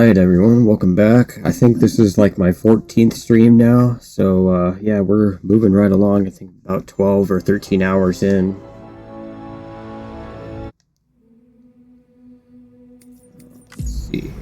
Alright everyone, welcome back. I think this is like my 14th stream now, so yeah, we're moving right along. I think about 12 or 13 hours in. Let's see.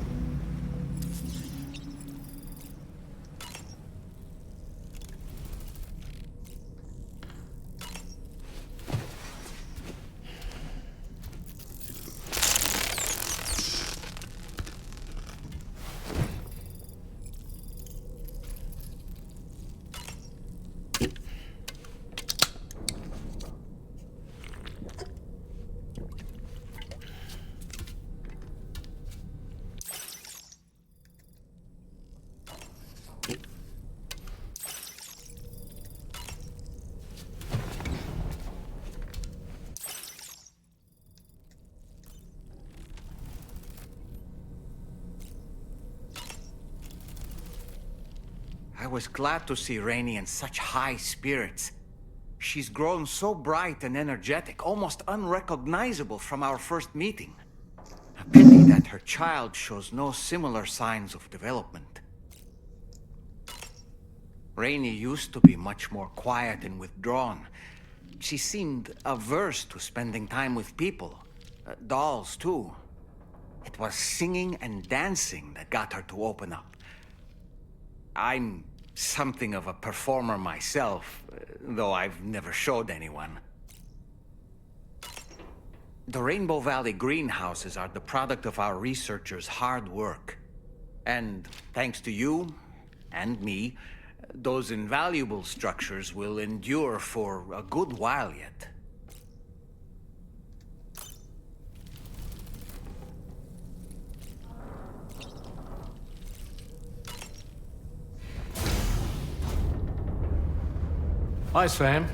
I was glad to see Rainey in such high spirits. She's grown so bright and energetic, almost unrecognizable from our first meeting. A pity that her child shows no similar signs of development. Rainey used to be much more quiet and withdrawn. She seemed averse to spending time with people. Dolls, too. It was singing and dancing that got her to open up. I'm something of a performer myself, though I've never showed anyone. The Rainbow Valley greenhouses are the product of our researchers' hard work. And thanks to you and me, those invaluable structures will endure for a good while yet. Hi, Sam.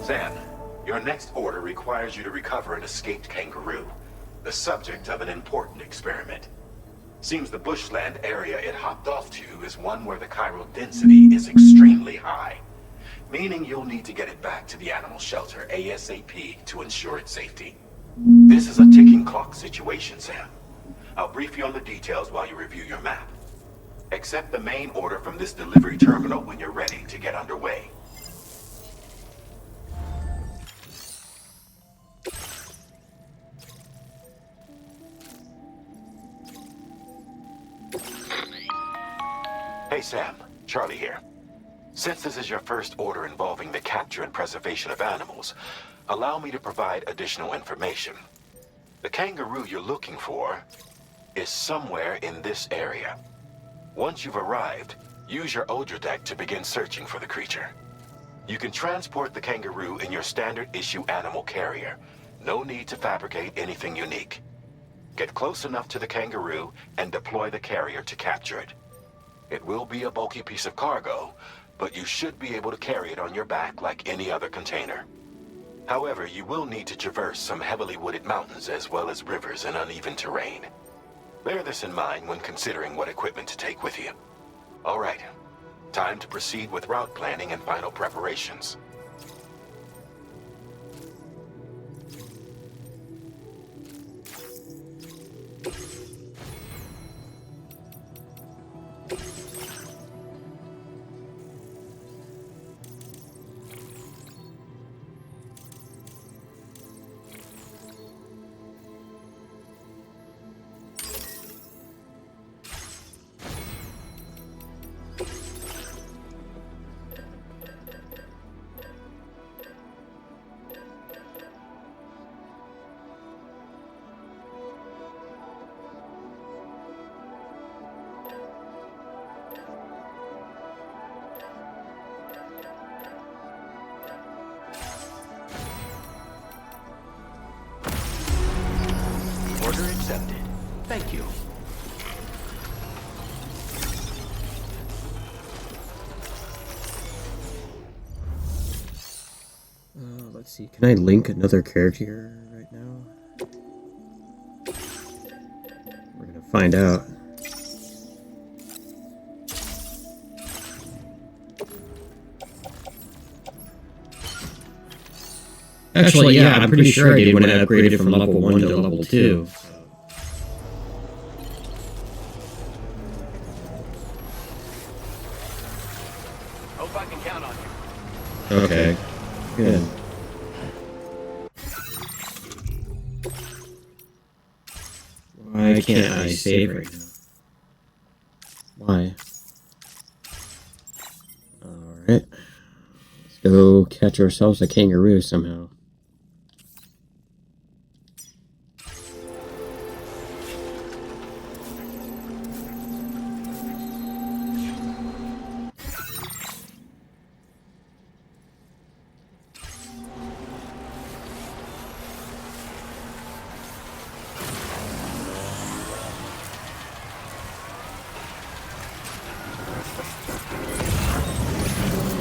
Sam, your next order requires you to recover an escaped kangaroo, the subject of an important experiment. Seems the bushland area it hopped off to is one where the chiral density is extremely high. meaning you'll need to get it back to the animal shelter ASAP to ensure its safety. This is a ticking clock situation, Sam. I'll brief you on the details while you review your map. Accept the main order from this delivery terminal when you're ready to get underway. Hey Sam, Charlie here. Since this is your first order involving the capture and preservation of animals, allow me to provide additional information. The kangaroo you're looking for is somewhere in this area. Once you've arrived, use your Odra deck to begin searching for the creature. You can transport the kangaroo in your standard issue animal carrier. No need to fabricate anything unique. Get close enough to the kangaroo and deploy the carrier to capture it. It will be a bulky piece of cargo, but you should be able to carry it on your back like any other container. However, you will need to traverse some heavily wooded mountains as well as rivers and uneven terrain. Bear this in mind when considering what equipment to take with you. All right, time to proceed with route planning and final preparations. Order accepted. Thank you. Let's see. Can I link another character right now? We're gonna find out. Actually, yeah, I'm pretty sure I did when I upgraded from level 1 to level 2. Hope I can count on you. Okay, good. Why can't I save right now? Why? Alright. Let's go catch ourselves a kangaroo somehow.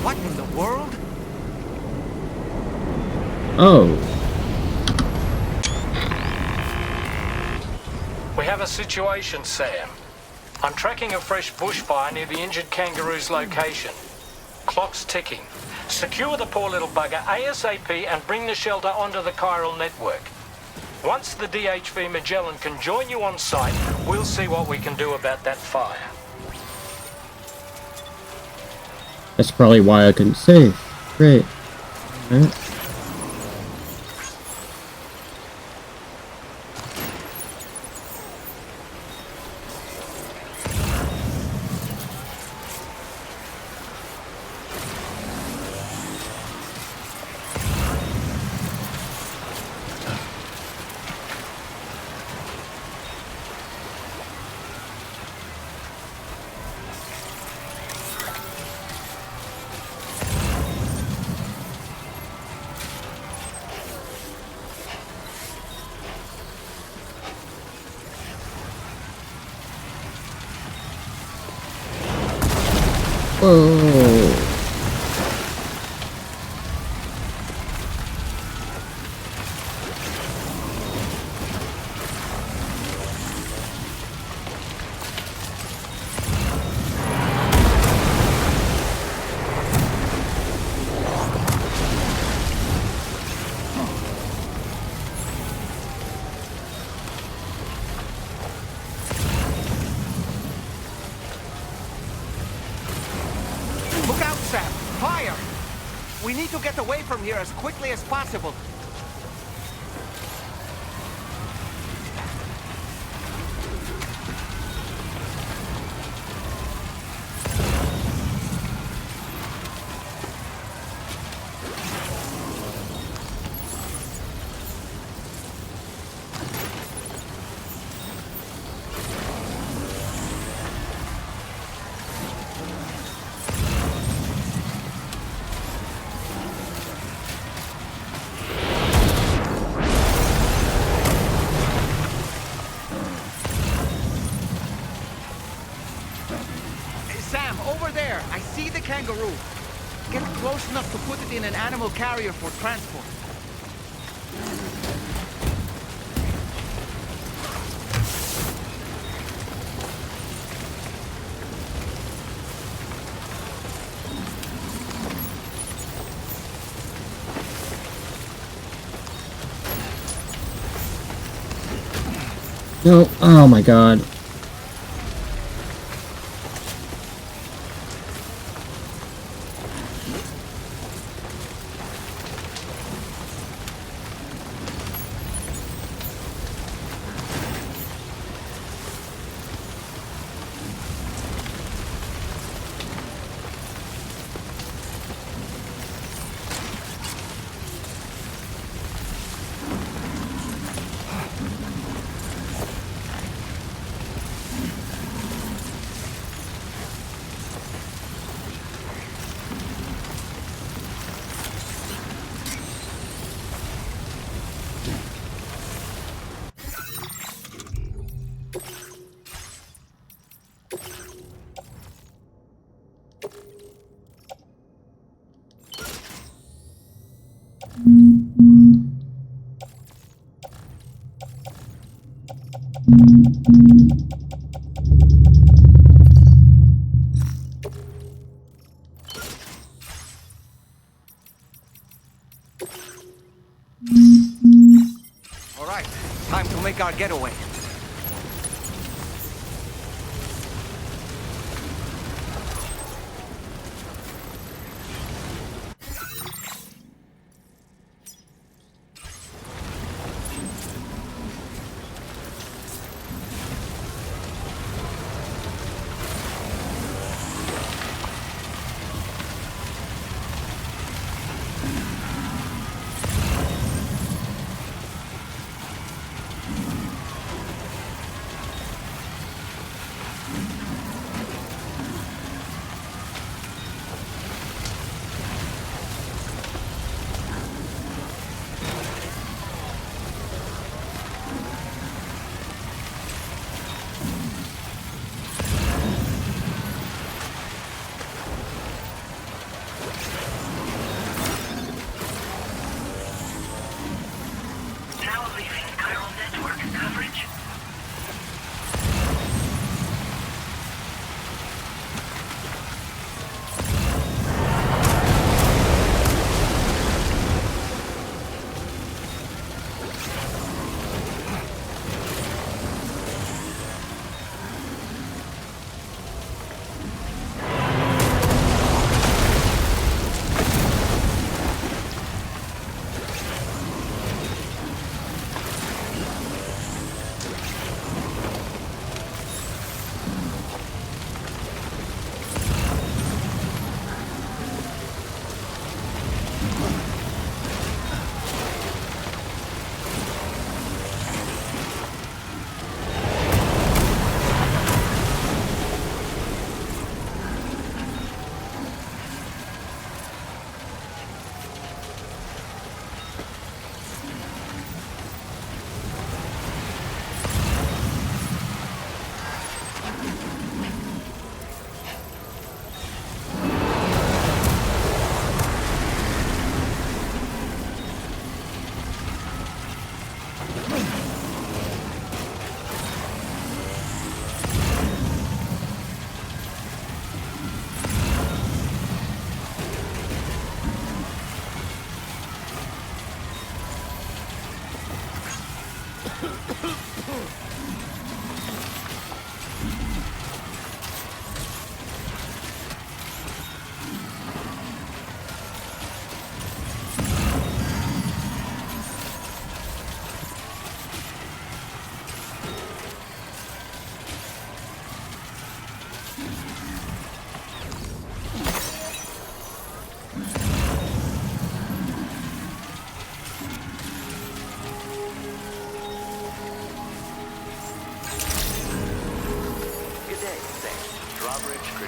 What in the world? Oh, We have a situation, Sam. I'm tracking a fresh bushfire near the injured kangaroo's location. Clock's ticking. Secure the poor little bugger ASAP and bring the shelter onto the chiral network. Once the DHV Magellan can join you on site, we'll see what we can do about that fire. that's probably why I couldn't save. Great. Alright. Whoa. need to get away from here as quickly as possible. Sam, over there! I see the kangaroo! Get close enough to put it in an animal carrier for transport. No, oh my god. All right, time to make our getaway.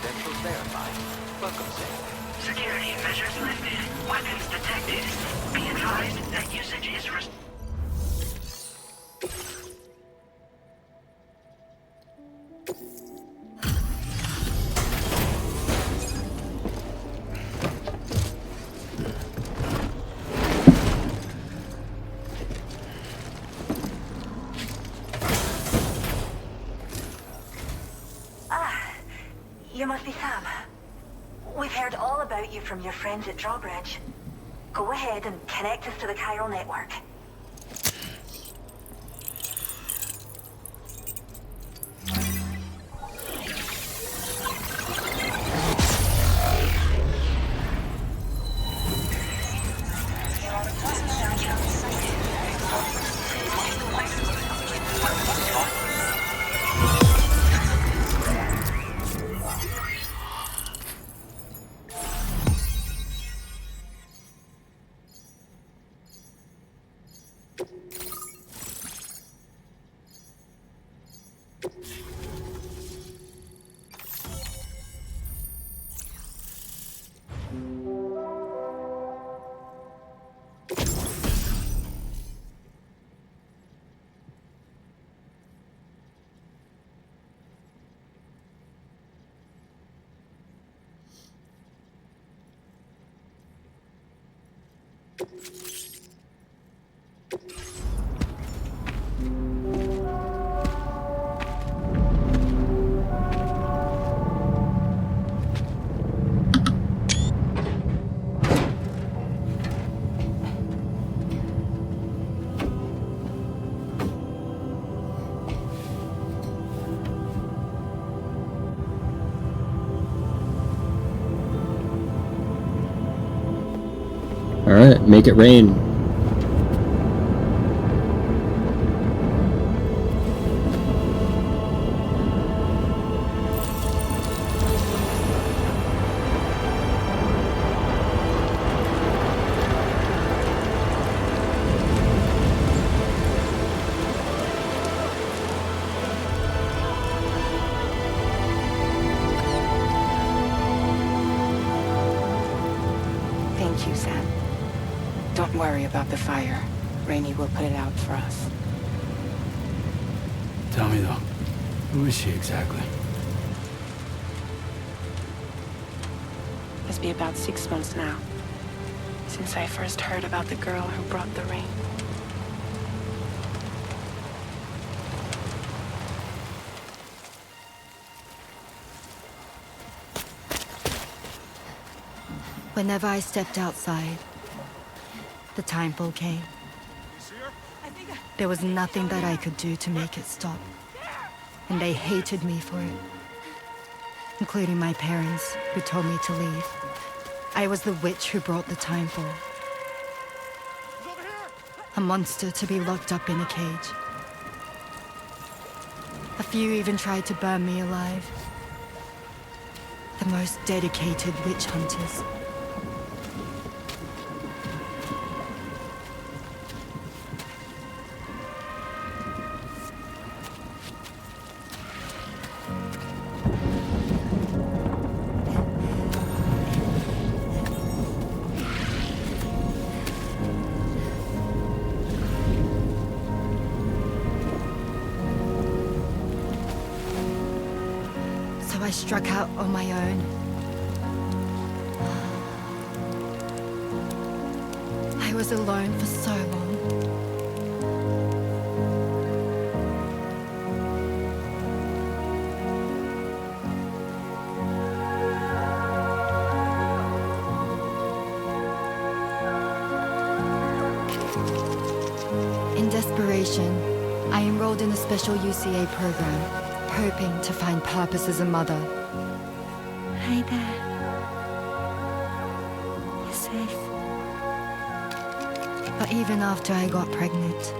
Credentials verified. Welcome, Sam. Security measures lifted. Weapons detected. Be advised that usage is You must be Sam. We've heard all about you from your friends at Drawbridge. Go ahead and connect us to the chiral network. Alright, make it rain. Thank you, Sam. Don't worry about the fire. Rainey will put it out for us. Tell me though, who is she exactly? Must be about 6 months now, since I first heard about the girl who brought the rain. Whenever I stepped outside, the timefall came. There was nothing that I could do to make it stop. And they hated me for it. Including my parents, who told me to leave. I was the witch who brought the timefall. A monster to be locked up in a cage. A few even tried to burn me alive. The most dedicated witch hunters. I struck out on my own. I was alone for so long. In desperation, I enrolled in a special UCA program. Hoping to find purpose as a mother. Hi there. You're safe. But even after I got pregnant,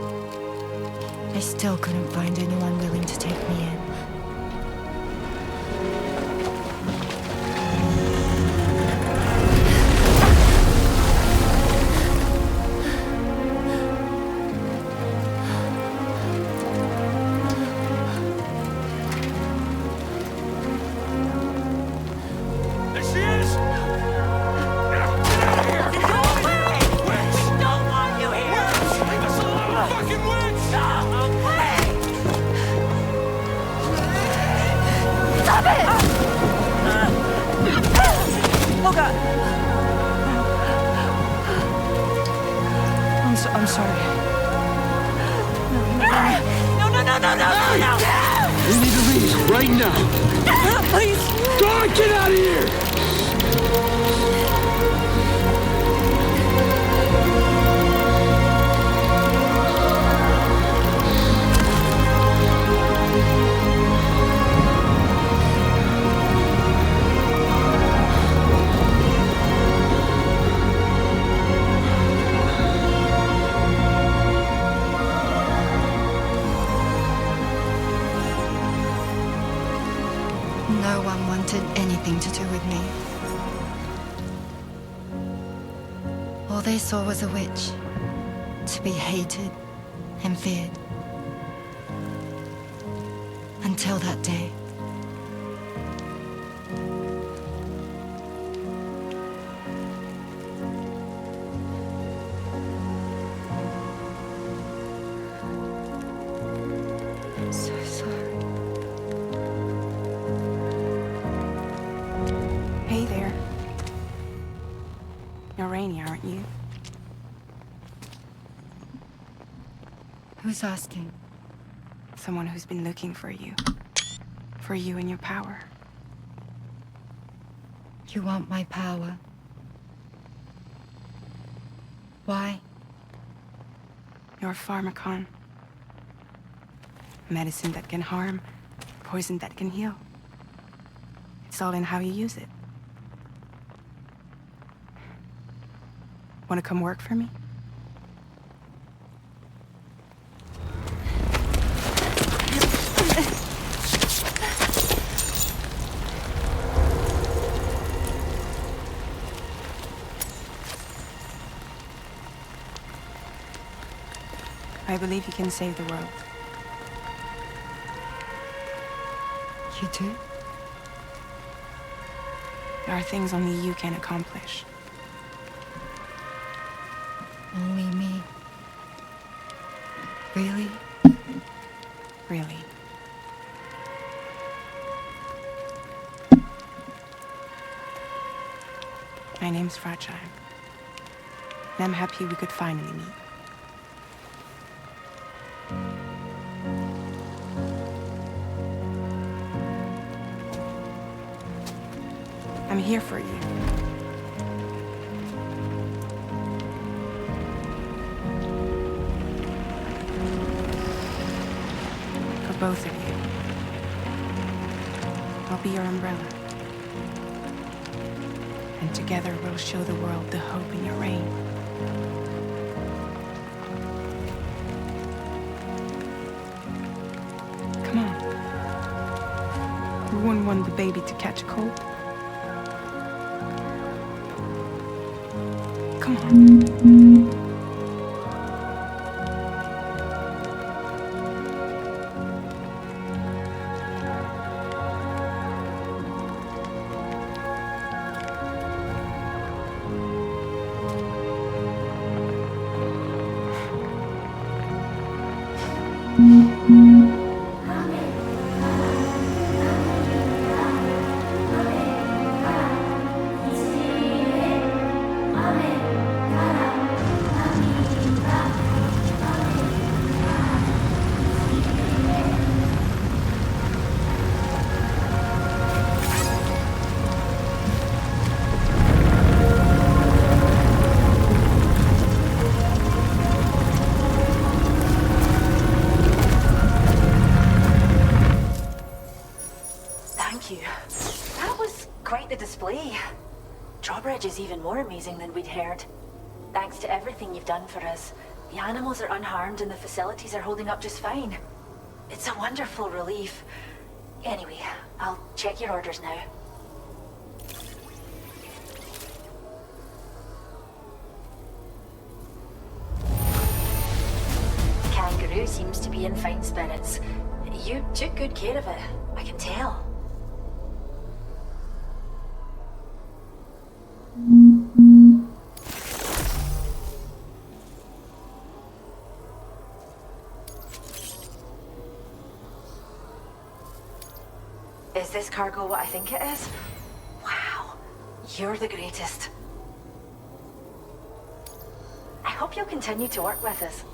I still couldn't find anyone willing to take me in. We need to leave right now. Please! God, get out of here! No one wanted anything to do with me. All they saw was a witch, to be hated and feared. Until that day. I'm so sorry. Hey there. You're Rainy, aren't you? Who's asking? Someone who's been looking for you. For you and your power. You want my power? Why? You're a pharmacon. Medicine that can harm, poison that can heal. It's all in how you use it. Want to come work for me? I believe you can save the world. You do? There are things only you can accomplish. Only me. Really? Really. My name's Fragile. And I'm happy we could finally meet. I'm here for you. For both of you. I'll be your umbrella. And together we'll show the world the hope in your reign. Come on. We wouldn't want the baby to catch a cold. Come on. Drawbridge is even more amazing than we'd heard. Thanks to everything you've done for us, the animals are unharmed and the facilities are holding up just fine. It's a wonderful relief. Anyway, I'll check your orders now. Kangaroo seems to be in fine spirits. You took good care of it, I can tell. Is this cargo what I think it is? Wow, you're the greatest. I hope you'll continue to work with us.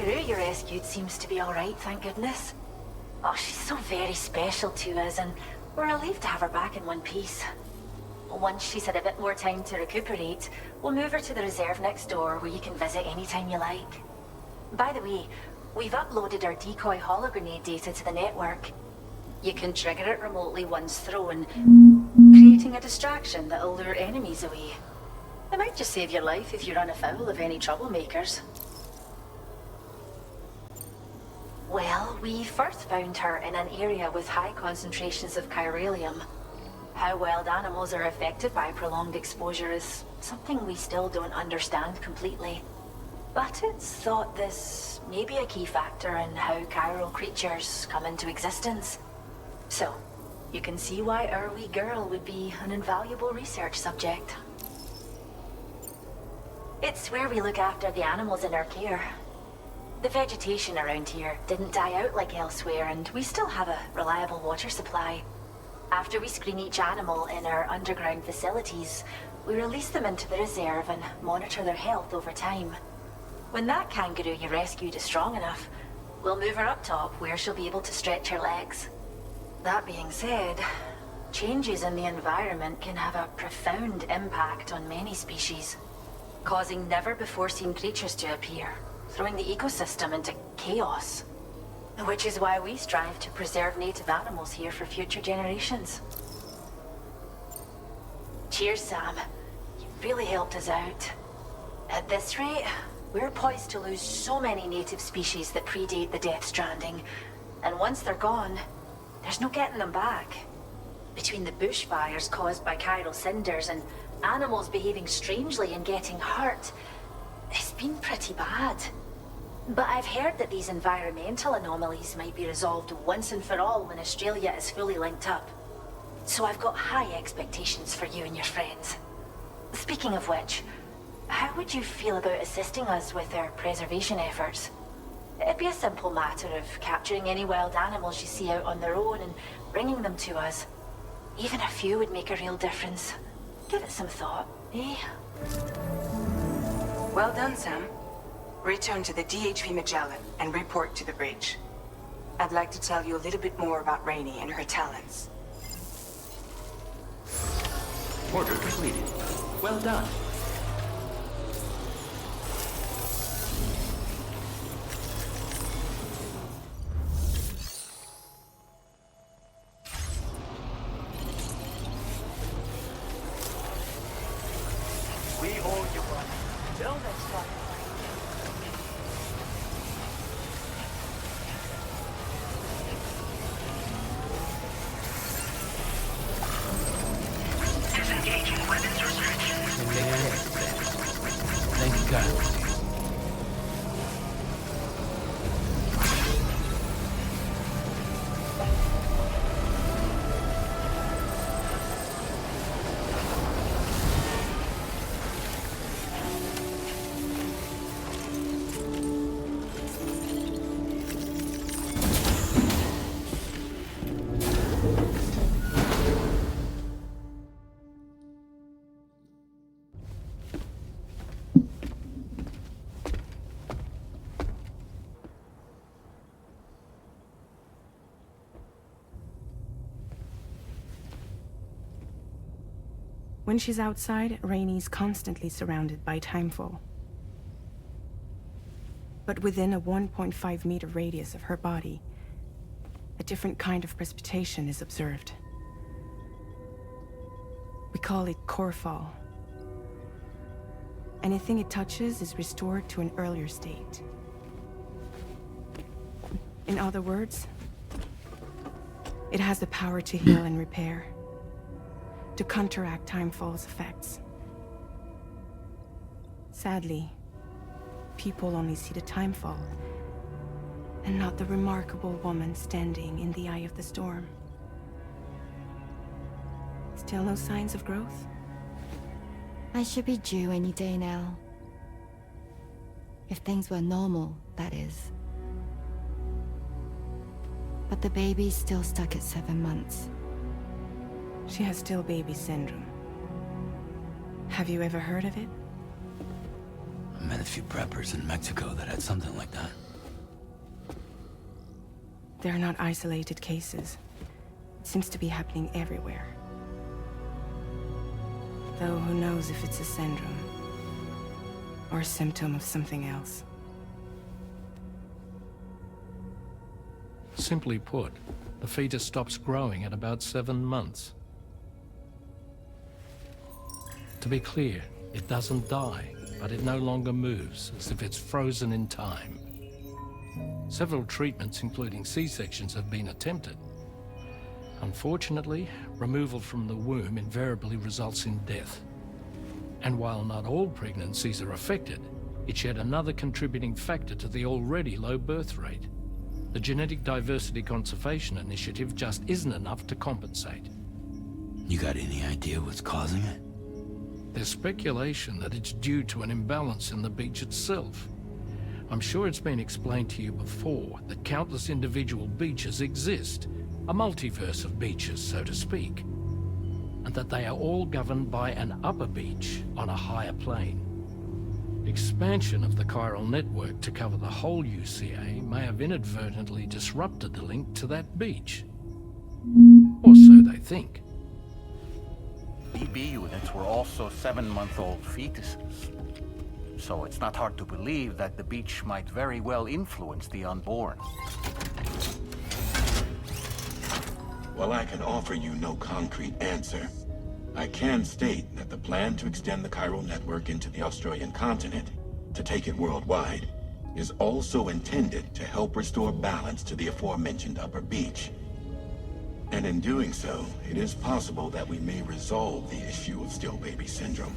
kangaroo you rescued seems to be alright, thank goodness. Oh, she's so very special to us, and we're relieved to have her back in one piece. Once she's had a bit more time to recuperate, we'll move her to the reserve next door where you can visit anytime you like. By the way, we've uploaded our decoy hologrenade data to the network. You can trigger it remotely once thrown, creating a distraction that'll lure enemies away. It might just save your life if you run afoul of any troublemakers. Well, we first found her in an area with high concentrations of chiralium. How wild animals are affected by prolonged exposure is something we still don't understand completely. But it's thought this may be a key factor in how chiral creatures come into existence. So, you can see why our wee girl would be an invaluable research subject. It's where we look after the animals in our care. The vegetation around here didn't die out like elsewhere, and we still have a reliable water supply. After we screen each animal in our underground facilities, we release them into the reserve and monitor their health over time. When that kangaroo you rescued is strong enough, we'll move her up top where she'll be able to stretch her legs. That being said, changes in the environment can have a profound impact on many species, causing never-before-seen creatures to appear, throwing the ecosystem into chaos. Which is why we strive to preserve native animals here for future generations. Cheers, Sam. You really helped us out. At this rate, we're poised to lose so many native species that predate the death stranding, and once they're gone, there's no getting them back. Between the bushfires caused by chiral cinders and animals behaving strangely and getting hurt, it's been pretty bad. But I've heard that these environmental anomalies might be resolved once and for all when Australia is fully linked up. So I've got high expectations for you and your friends. Speaking of which, how would you feel about assisting us with our preservation efforts? It'd be a simple matter of capturing any wild animals you see out on their own and bringing them to us. Even a few would make a real difference. Give it some thought, eh? Well done, Sam. Return to the DHV Magellan and report to the bridge. I'd like to tell you a little bit more about Rainey and her talents. Order completed. Well done. We owe you one. Till next time. Disengaging weapons restrictions. Thank you, God. When she's outside, Rainey's constantly surrounded by timefall. But within a 1.5 meter radius of her body, a different kind of precipitation is observed. We call it core fall. Anything it touches is restored to an earlier state. In other words, it has the power to heal and repair, to counteract timefall's effects. Sadly, people only see the timefall, and not the remarkable woman standing in the eye of the storm. Still no signs of growth? I should be due any day now. If things were normal, that is. But the baby's still stuck at 7 months. She has still baby syndrome. Have you ever heard of it? I met a few preppers in Mexico that had something like that. They're not isolated cases. It seems to be happening everywhere. Though who knows if it's a syndrome or a symptom of something else. Simply put, the fetus stops growing at about 7 months. To be clear, it doesn't die, but it no longer moves, as if it's frozen in time. Several treatments, including C-sections, have been attempted. Unfortunately, removal from the womb invariably results in death. And while not all pregnancies are affected, it's yet another contributing factor to the already low birth rate. The Genetic Diversity Conservation Initiative just isn't enough to compensate. You got any idea what's causing it? There's speculation that it's due to an imbalance in the beach itself. I'm sure it's been explained to you before that countless individual beaches exist, a multiverse of beaches, so to speak, and that they are all governed by an upper beach on a higher plane. Expansion of the chiral network to cover the whole UCA may have inadvertently disrupted the link to that beach. Or so they think. DB units were also 7-month-old fetuses. So it's not hard to believe that the beach might very well influence the unborn. While I can offer you no concrete answer, I can state that the plan to extend the chiral network into the Australian continent, to take it worldwide, is also intended to help restore balance to the aforementioned upper beach. And in doing so, it is possible that we may resolve the issue of still baby syndrome.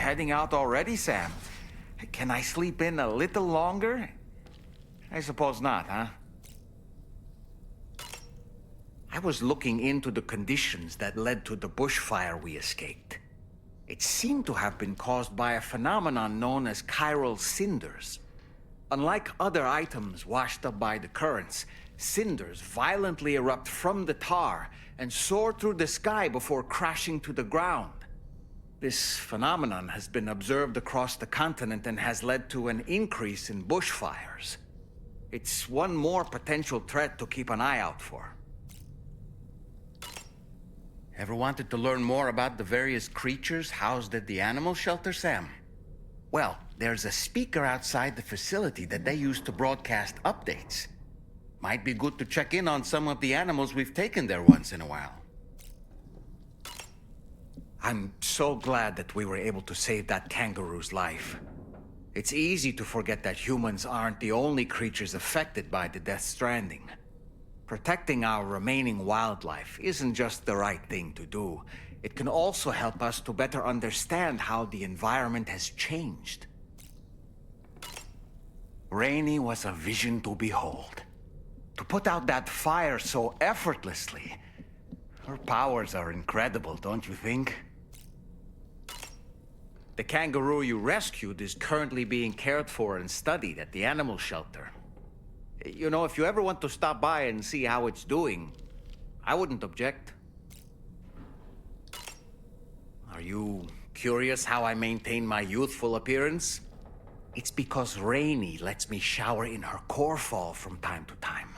Heading out already, Sam? Can I sleep in a little longer? I suppose not, huh? I was looking into the conditions that led to the bushfire we escaped. It seemed to have been caused by a phenomenon known as chiral cinders. Unlike other items washed up by the currents, cinders violently erupt from the tar and soar through the sky before crashing to the ground. This phenomenon has been observed across the continent and has led to an increase in bushfires. It's one more potential threat to keep an eye out for. Ever wanted to learn more about the various creatures housed at the animal shelter, Sam? Well, there's a speaker outside the facility that they use to broadcast updates. Might be good to check in on some of the animals we've taken there once in a while. I'm so glad that we were able to save that kangaroo's life. It's easy to forget that humans aren't the only creatures affected by the Death Stranding. Protecting our remaining wildlife isn't just the right thing to do. It can also help us to better understand how the environment has changed. Rainey was a vision to behold. To put out that fire so effortlessly. Her powers are incredible, don't you think? The kangaroo you rescued is currently being cared for and studied at the animal shelter. You know, if you ever want to stop by and see how it's doing, I wouldn't object. Are you curious how I maintain my youthful appearance? It's because Rainey lets me shower in her core fall from time to time.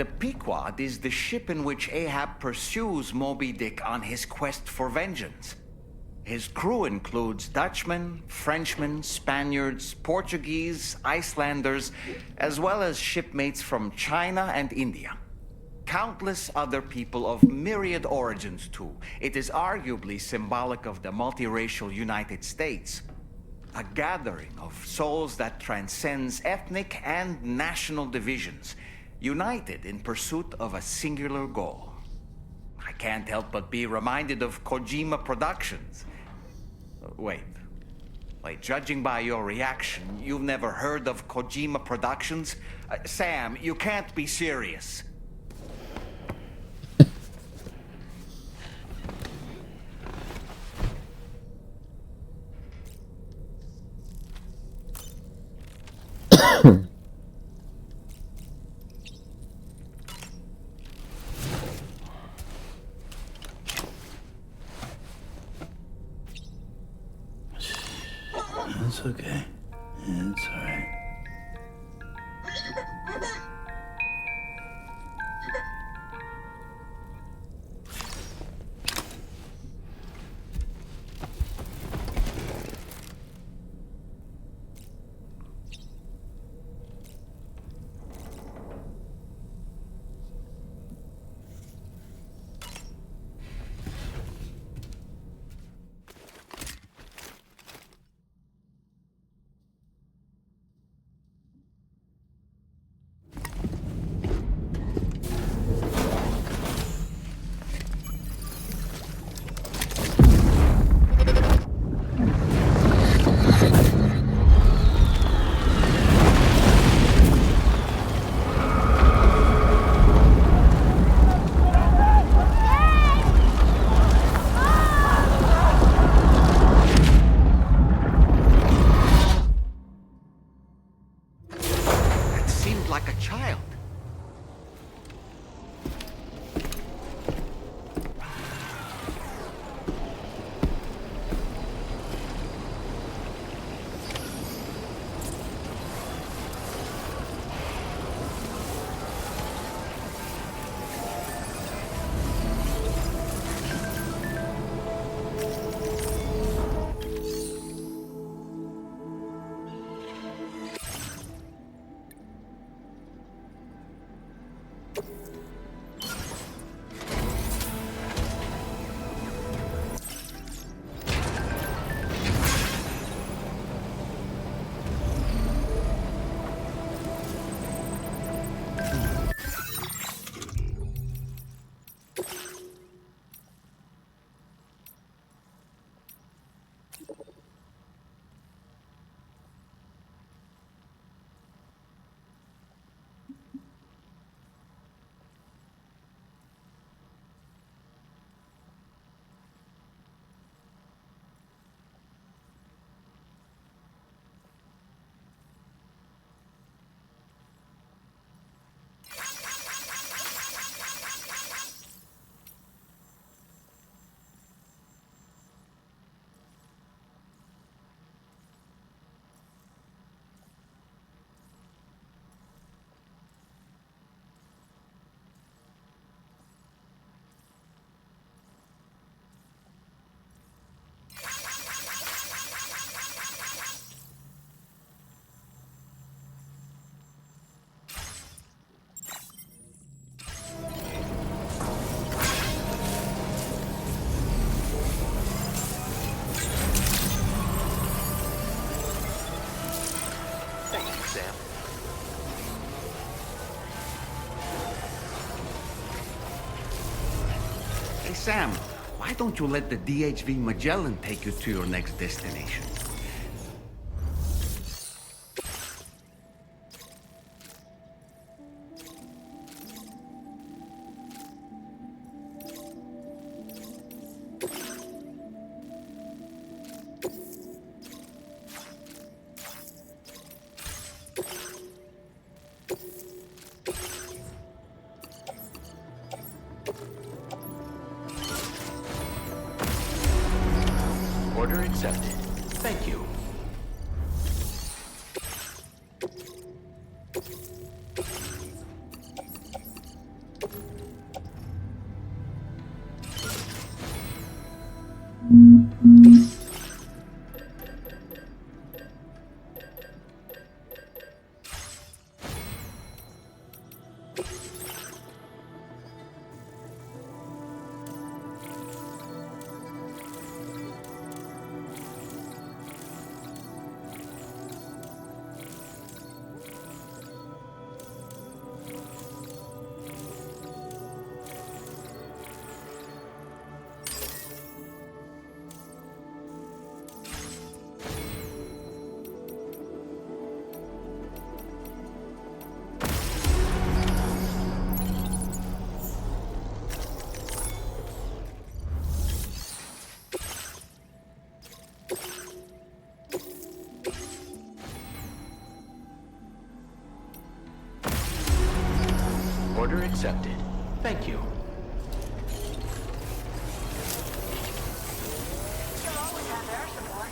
The Pequod is the ship in which Ahab pursues Moby Dick on his quest for vengeance. His crew includes Dutchmen, Frenchmen, Spaniards, Portuguese, Icelanders, as well as shipmates from China and India. Countless other people of myriad origins, too. It is arguably symbolic of the multiracial United States. A gathering of souls that transcends ethnic and national divisions, united in pursuit of a singular goal. I can't help but be reminded of Kojima Productions. Wait, judging by your reaction, you've never heard of Kojima Productions? Sam, you can't be serious. It's okay. It's alright. Like a child. Hey, Sam, why don't you let the DHV Magellan take you to your next destination? Order accepted. Thank you. Order accepted. Thank you. You'll always have air support.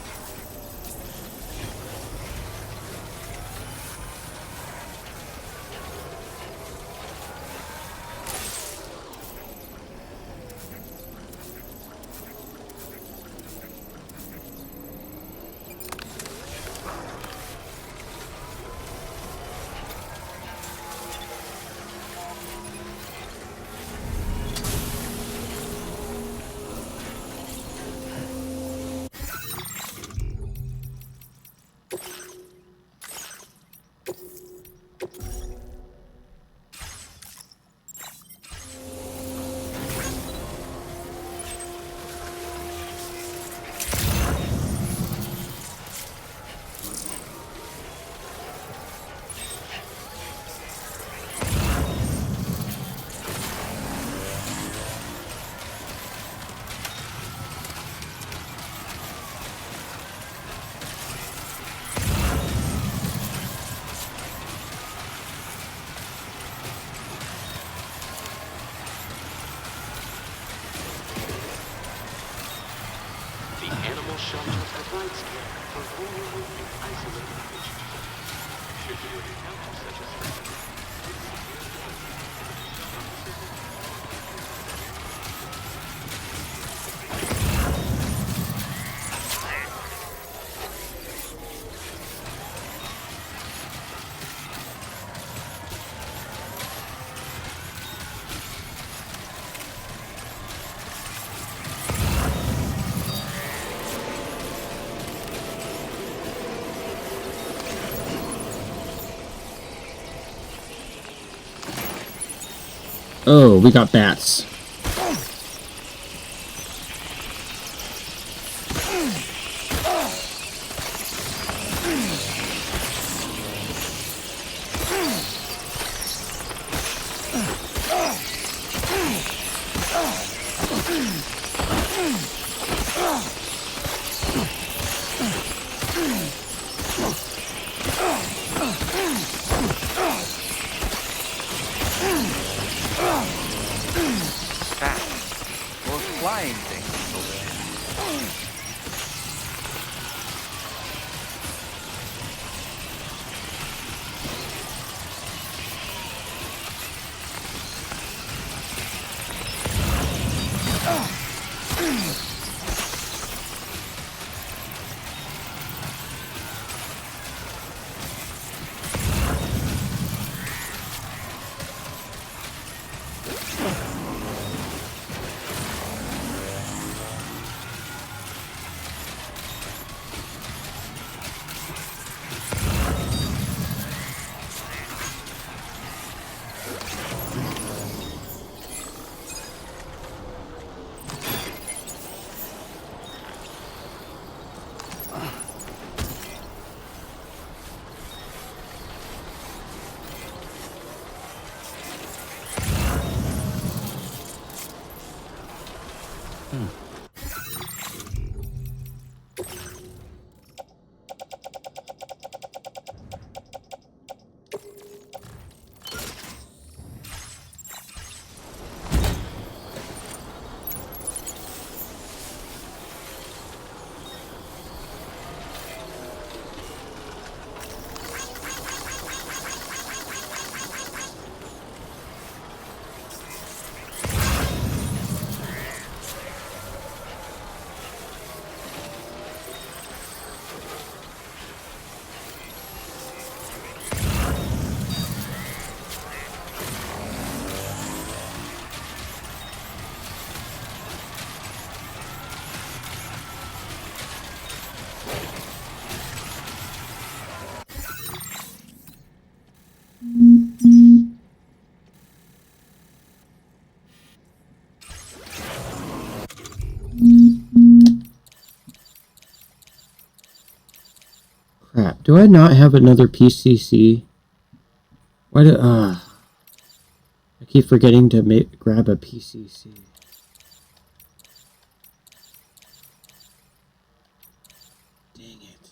Shelter provides care for vulnerable and isolated patients. Should you encounter such a threat, Oh, we got bats. Those flying things over there. Crap. Do I not have another PCC? Why do... I keep forgetting to grab a PCC. Dang it.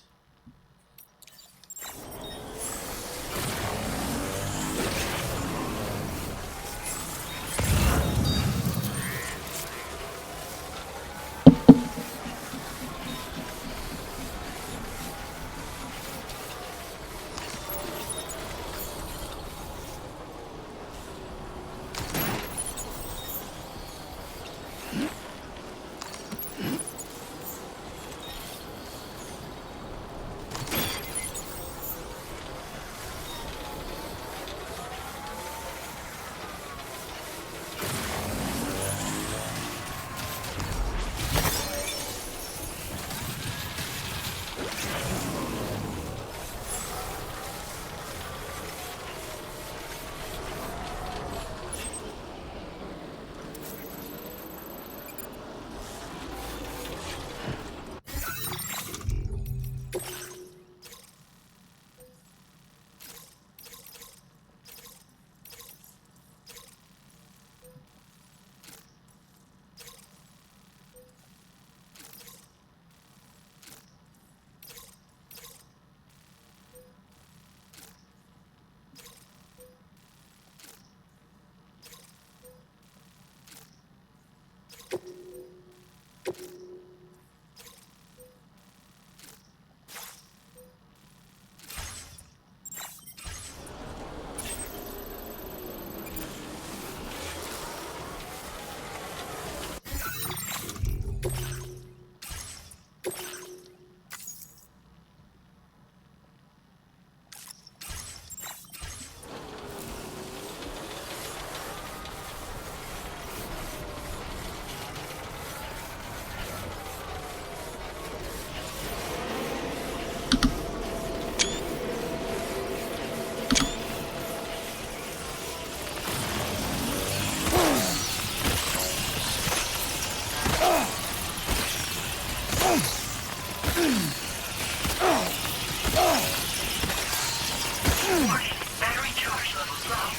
Warning, battery charge levels low.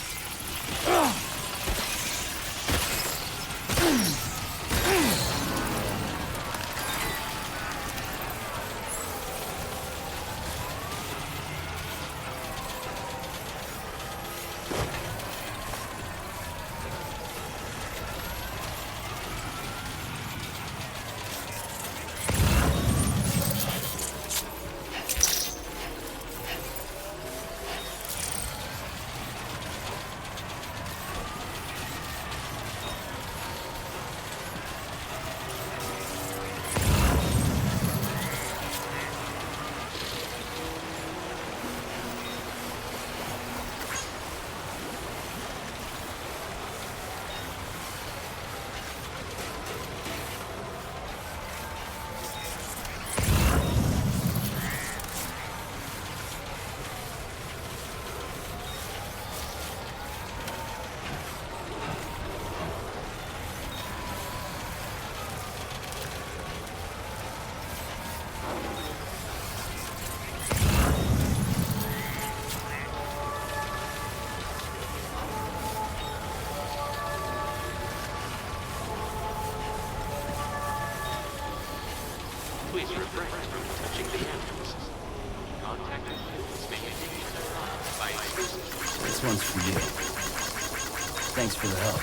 Please refrain from touching the animals. Contact with may continue to turn on by exclusive. This one's for you. Thanks for the help.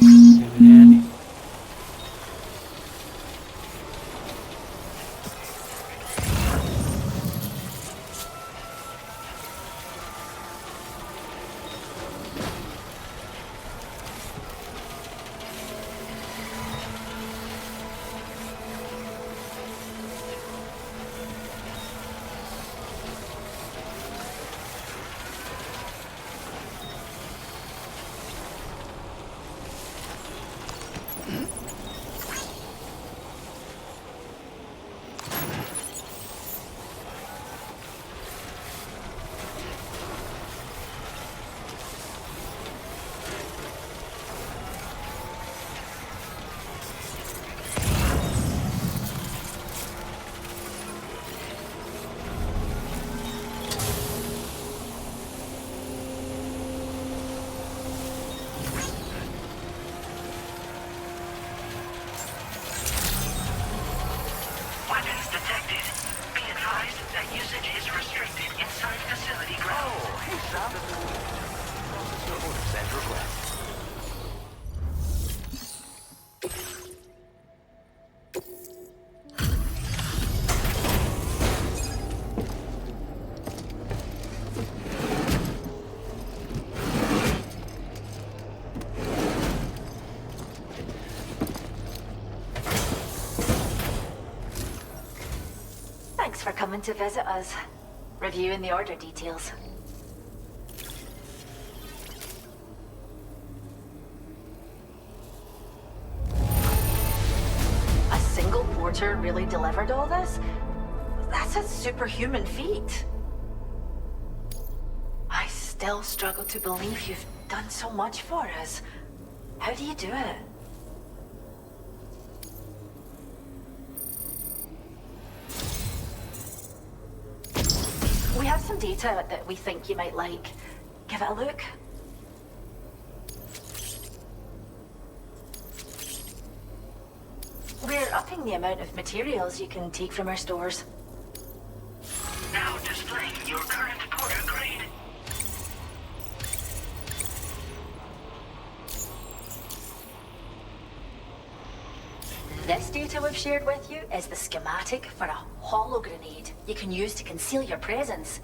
Give it handy. Weapons detected. Be advised that usage is restricted inside facility grounds. Oh, hey, Sam. Process your orders and requests. Thanks for coming to visit us. Reviewing the order details. A single porter really delivered all this? That's a superhuman feat. I still struggle to believe you've done so much for us. How do you do it? We have some data that we think you might like. Give it a look. We're upping the amount of materials you can take from our stores. Now displaying your current porter grade. This data we've shared with you is the schematic for a holo grenade you can use to conceal your presence.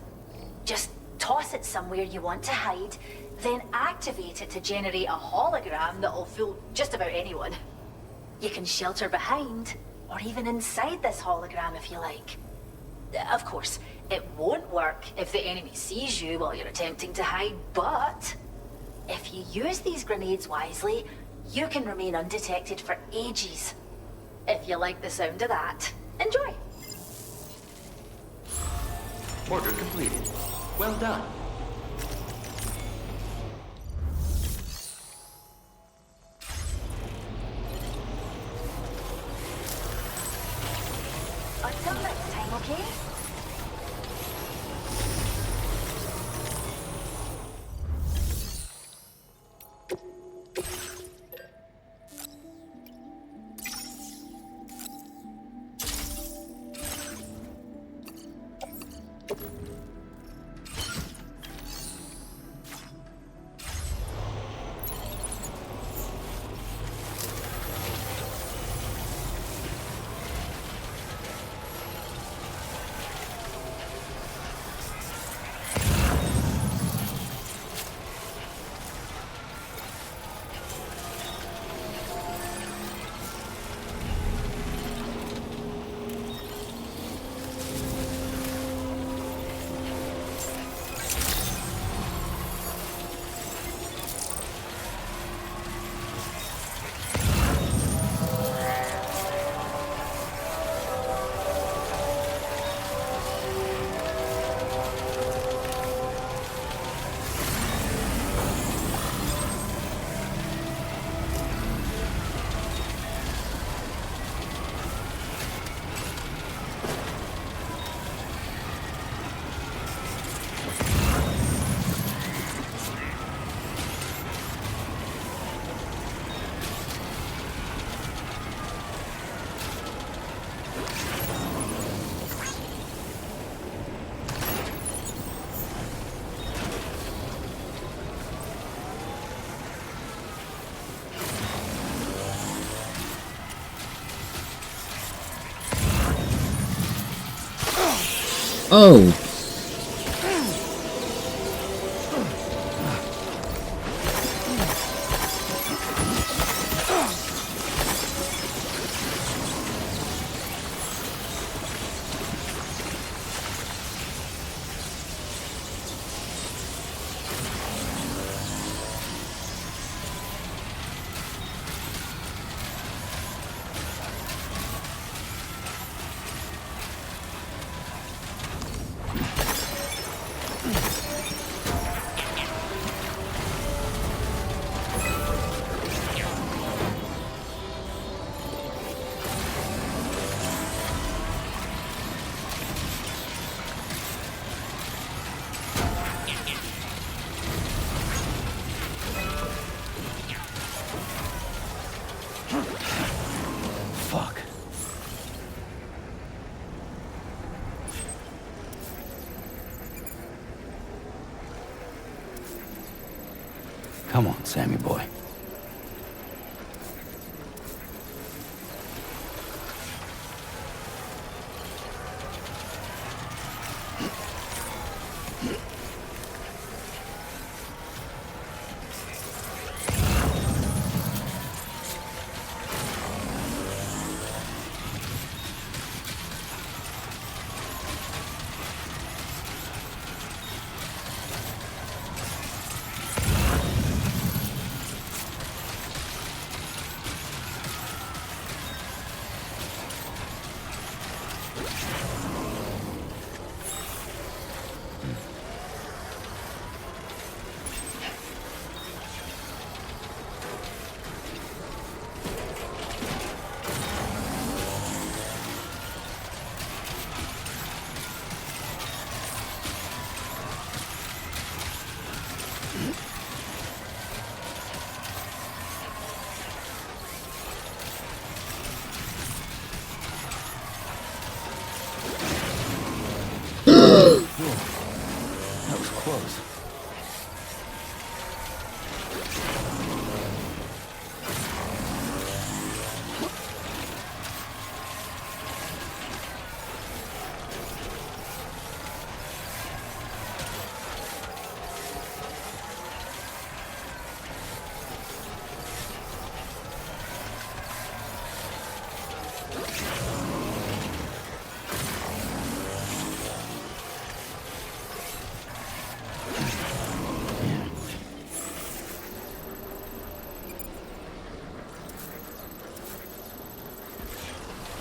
Just toss it somewhere you want to hide, then activate it to generate a hologram that'll fool just about anyone. You can shelter behind, or even inside this hologram if you like. Of course, it won't work if the enemy sees you while you're attempting to hide, but if you use these grenades wisely, you can remain undetected for ages. If you like the sound of that, enjoy. Order completed. Well done. Until next time, okay? Oh! Fuck. Come on, Sammy boy. That was close.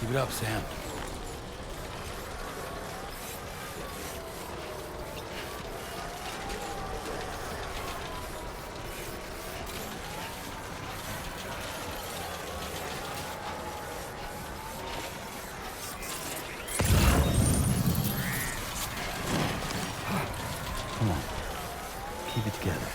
Keep it up, Sam. Come on. Keep it together.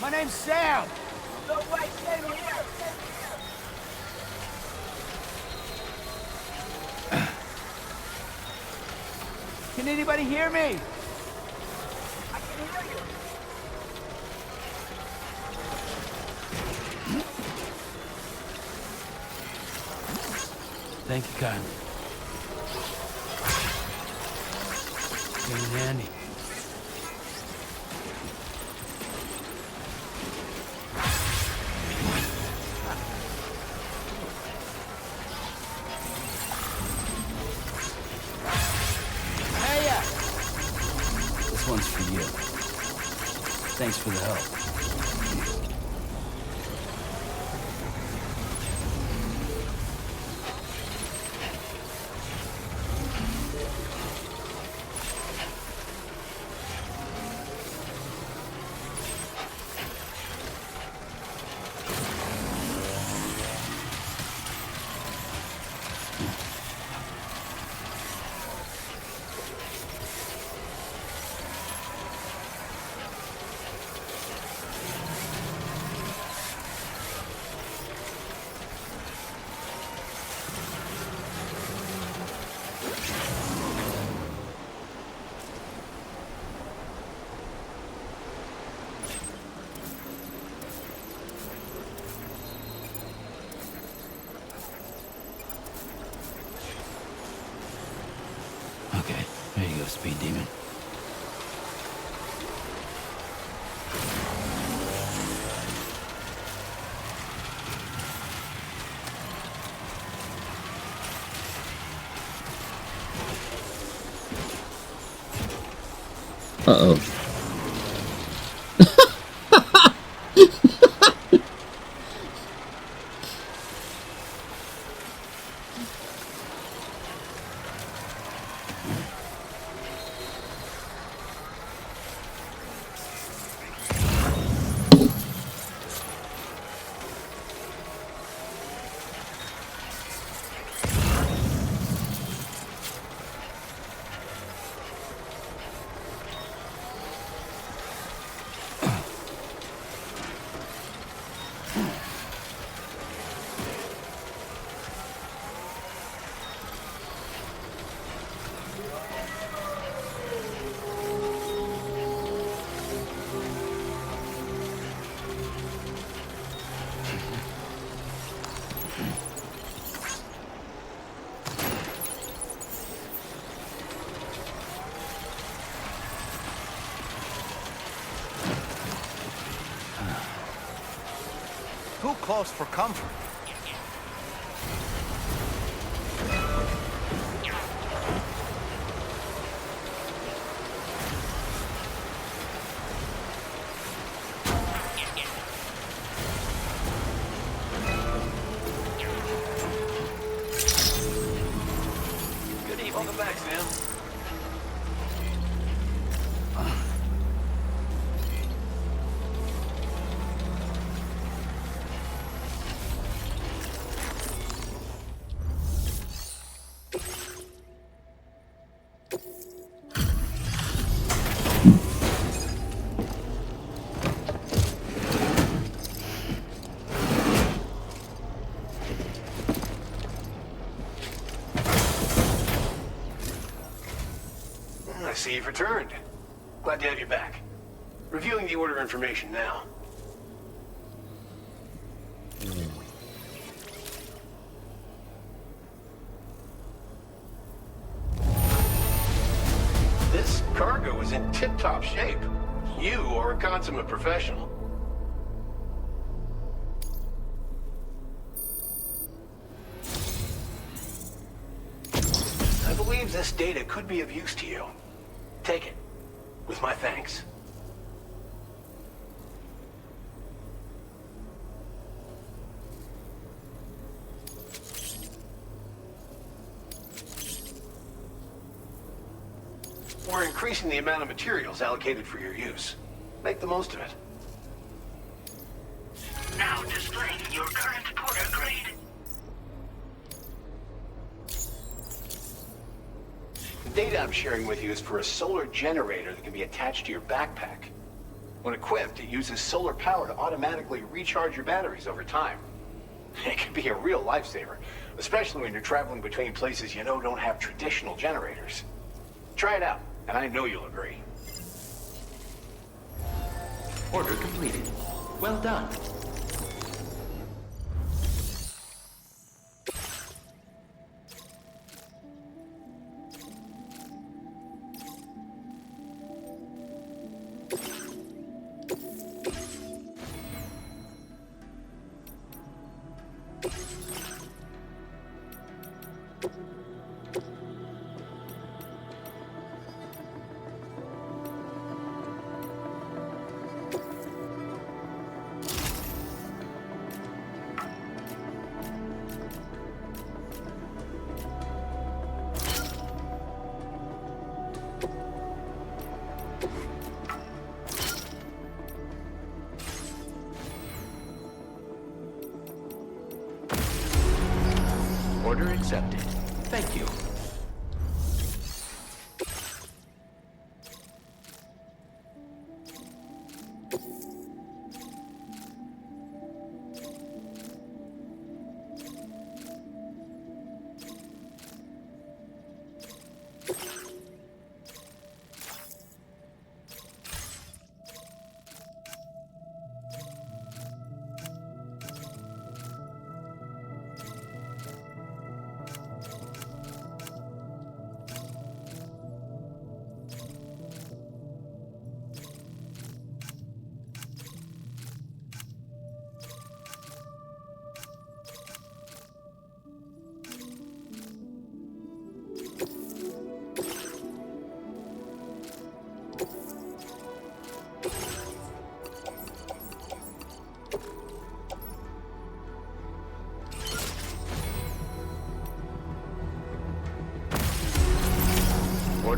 My name's Sam. No way, stay here. Can anybody hear me? I can hear you. Thank you kindly. Came in handy. This one's for you. Thanks for the help. Godspeed, Demon. Uh-oh. Too close for comfort. Good evening. Welcome back, Sam. I see you've returned. Glad to have you back. Reviewing the order information now. This cargo is in tip-top shape. You are a consummate professional. I believe this data could be of use to you. Take it, with my thanks. We're increasing the amount of materials allocated for your use. Make the most of it. Now displaying your current porter grade. The data I'm sharing with you is for a solar generator that can be attached to your backpack. When equipped, it uses solar power to automatically recharge your batteries over time. It can be a real lifesaver, especially when you're traveling between places you know don't have traditional generators. Try it out, and I know you'll agree. Order completed. Well done. Order accepted. Thank you.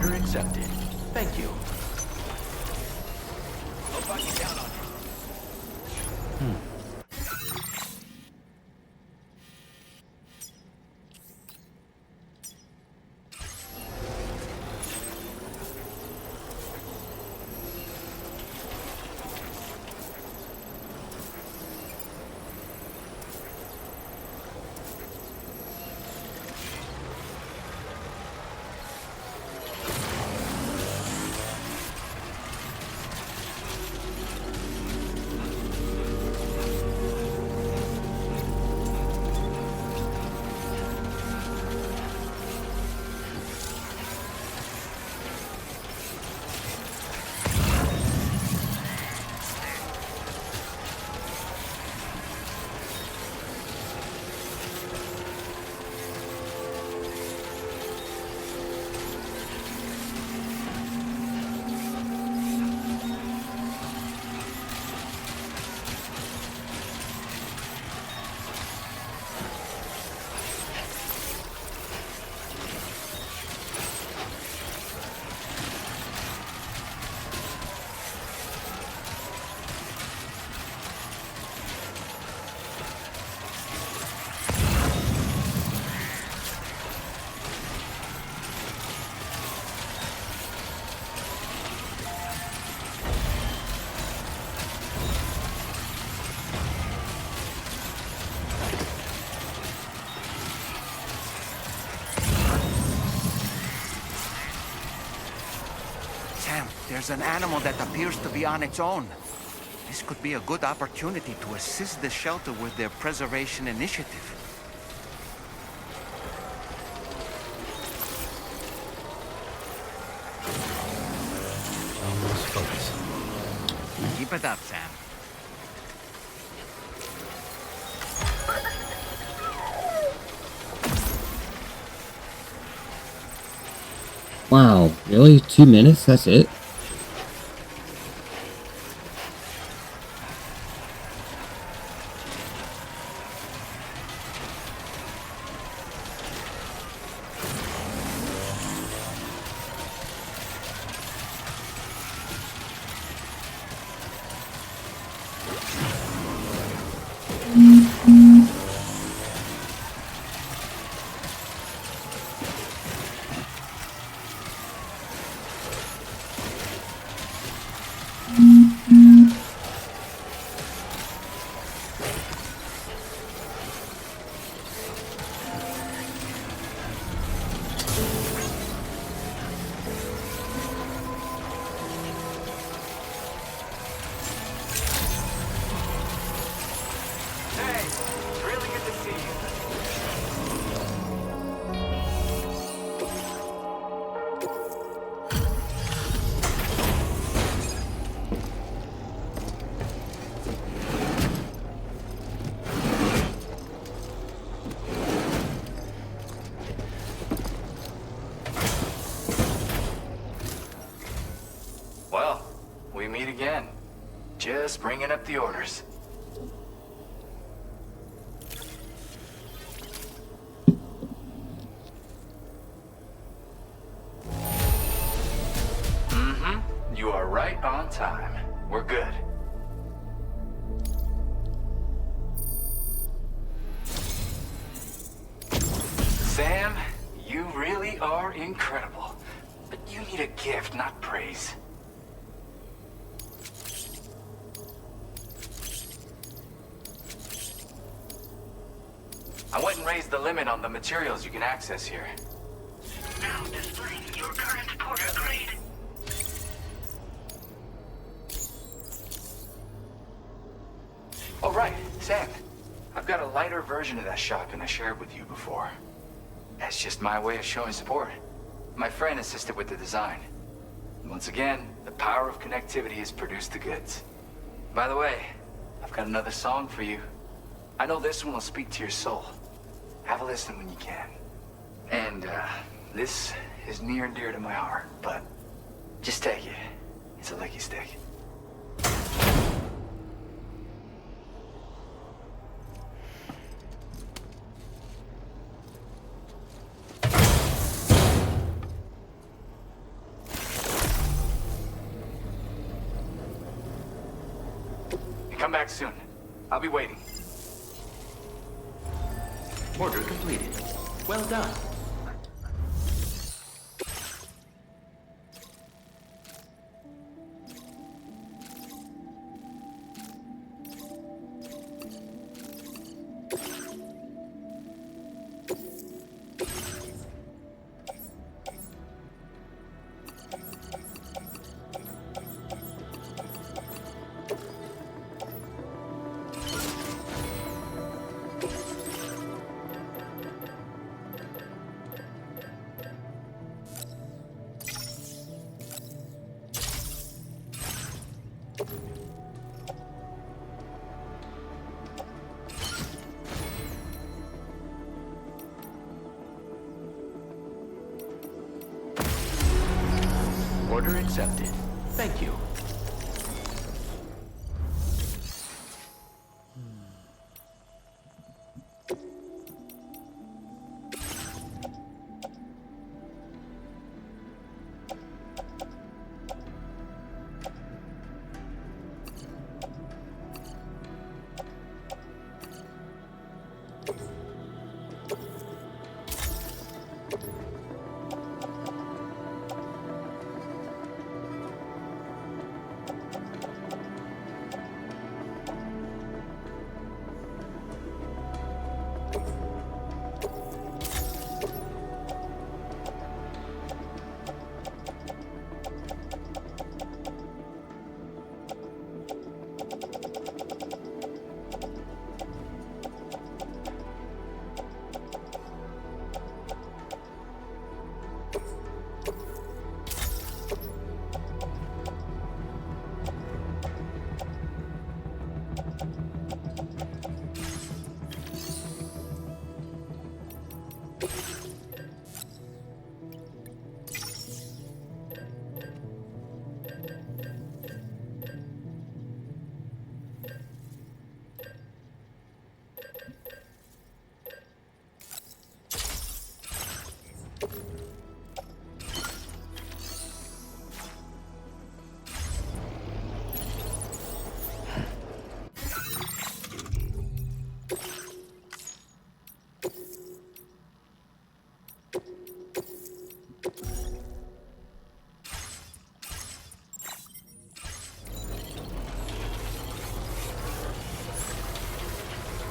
Order accepted. Thank you. I'll bug you down on you. Sam, there's an animal that appears to be on its own. This could be a good opportunity to assist the shelter with their preservation initiative. Almost focus. Keep it up, Sam. Wow, really? 2 minutes? That's it? Hey, really good to see you. Well, we meet again. Just bringing up the orders. You are right on time. We're good. Sam, you really are incredible. But you need a gift, not praise. I went and raised the limit on the materials you can access here. Now displaying your current porter grade. Oh, right, Sam. I've got a lighter version of that shotgun I shared with you before. That's just my way of showing support. My friend assisted with the design. Once again, the power of connectivity has produced the goods. By the way, I've got another song for you. I know this one will speak to your soul. Have a listen when you can. And, this is near and dear to my heart, but just take it. It's a licky stick. Come back soon. I'll be waiting. Order completed. Well done. Order accepted. Thank you.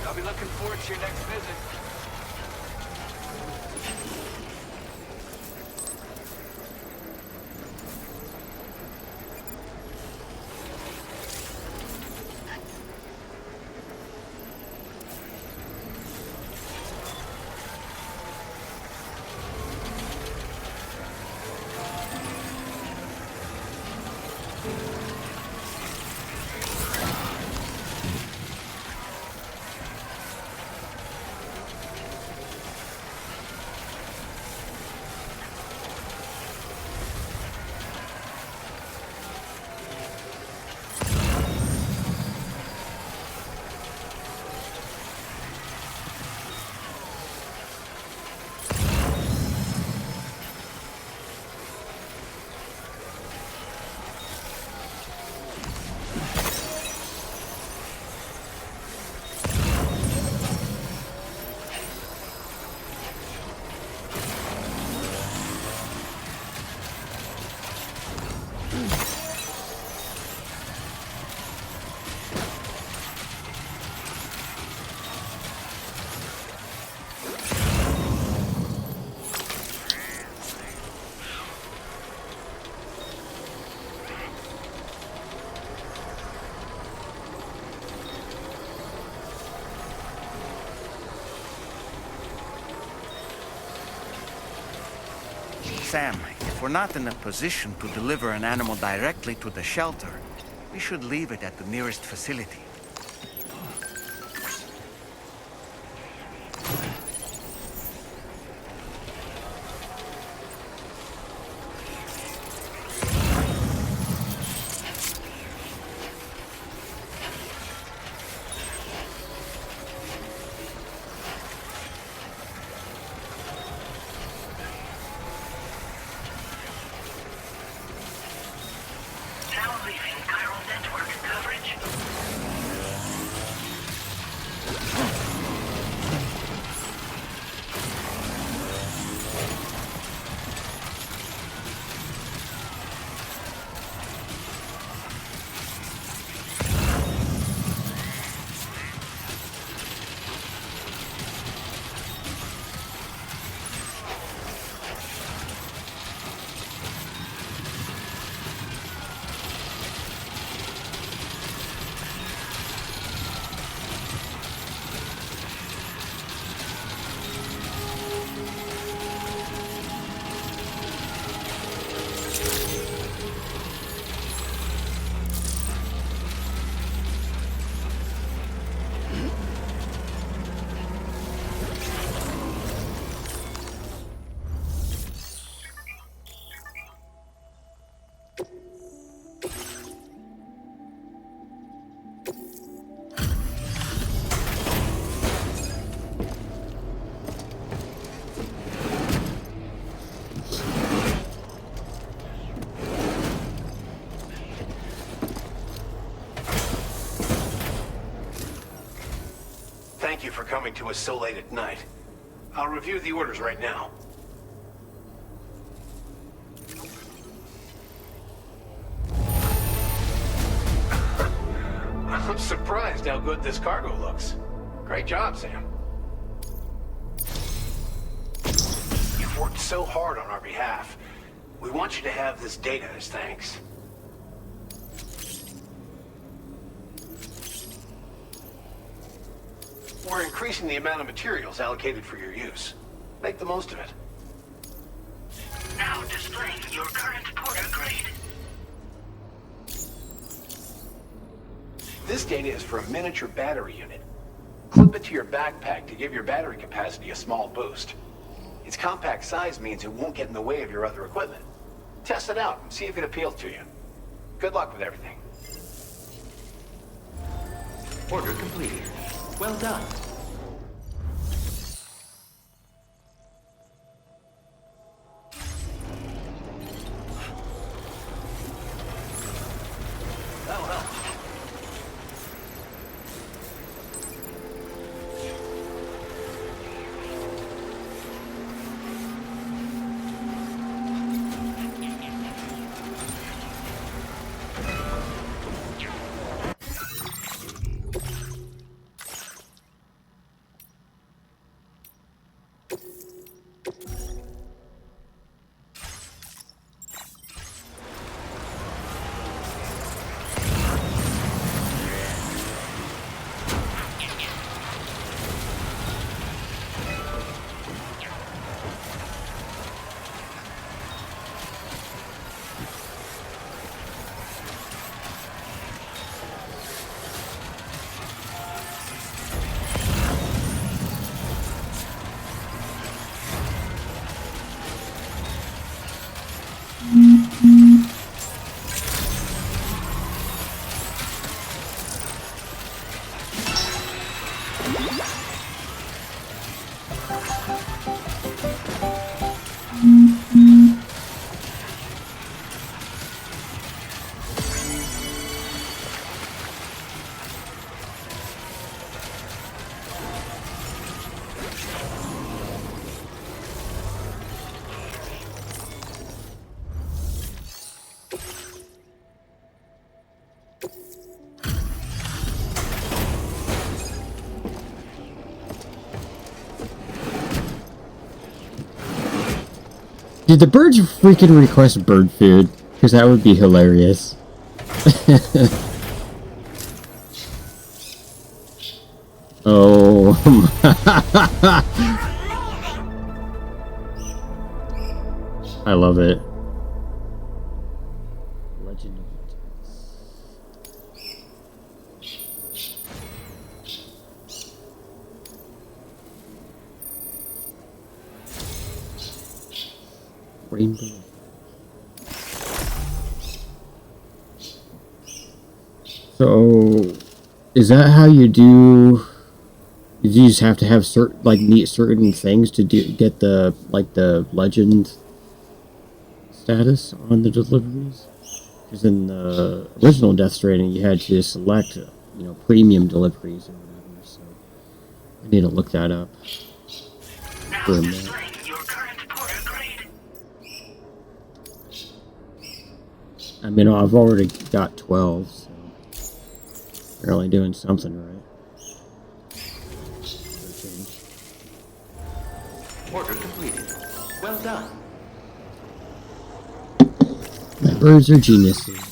I'll be looking forward to your next visit. Sam, if we're not in a position to deliver an animal directly to the shelter, we should leave it at the nearest facility. Now leaving chiral network coverage. thank you for coming to us so late at night. I'll review the orders right now. I'm surprised how good this cargo looks. Great job, Sam. You've worked so hard on our behalf. We want you to have this data as thanks. We're increasing the amount of materials allocated for your use. Make the most of it. Now displaying your current Porter grade. This data is for a miniature battery unit. Clip it to your backpack to give your battery capacity a small boost. Its compact size means it won't get in the way of your other equipment. Test it out and see if it appeals to you. Good luck with everything. Order completed. Well done. Did the birds freaking request bird food? Because that would be hilarious. Oh. I love it. Legend of Rainbow. So, is that how you do? You just have to have meet certain things to get the the legend status on the deliveries? Because in the original Death Stranding, you had to select premium deliveries or whatever. So I need to look that up for a minute. I mean, I've already got 12, so apparently doing something right. Order completed. Well done. My birds are geniuses.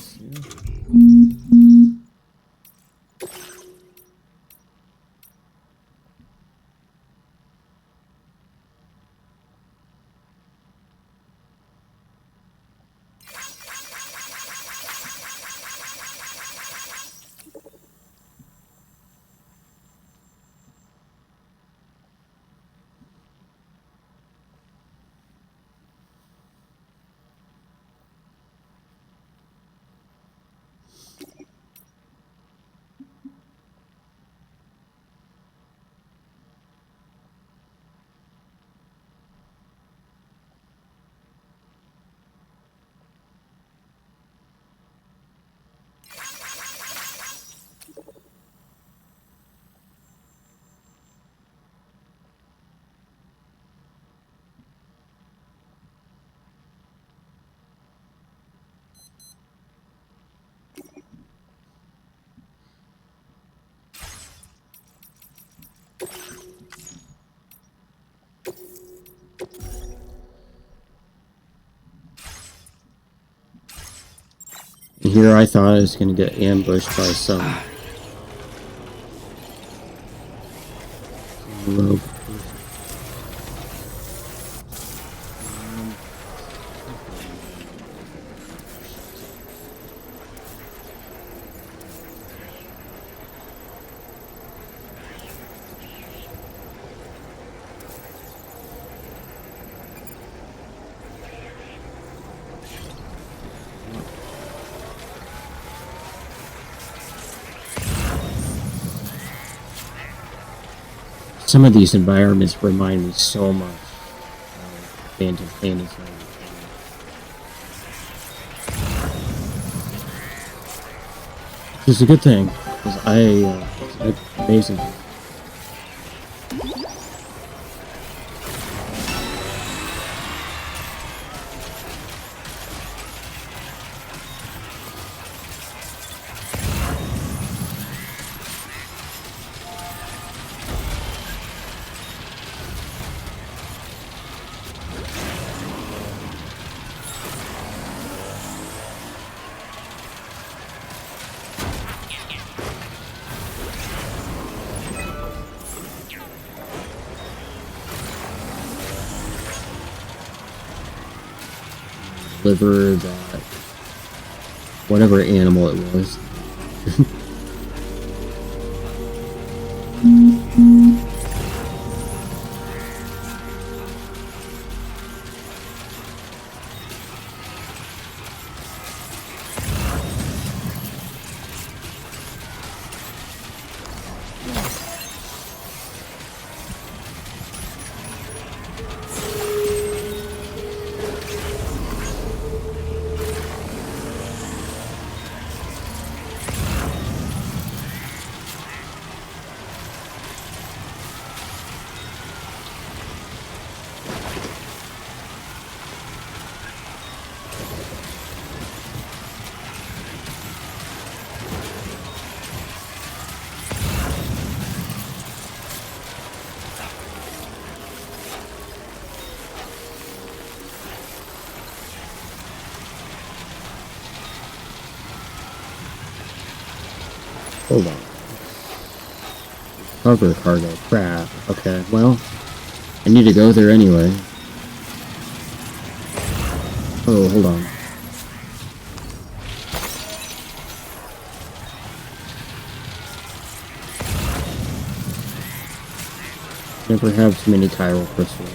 And here I thought I was going to get ambushed by some rogue. Some of these environments remind me so much of Phantom Fantasy. Which is a good thing, because it's amazing. Deliver that whatever animal it was. Hold on. Cover cargo. Crap. Okay, well, I need to go there anyway. Oh, hold on. Never have too many chiral crystals.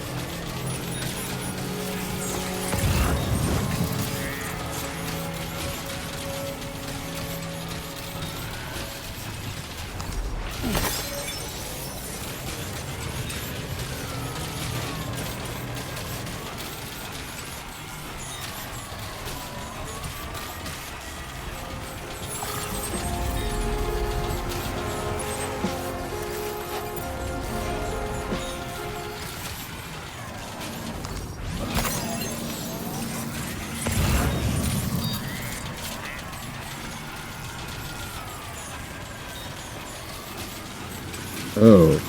Oh, this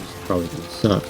is probably gonna suck.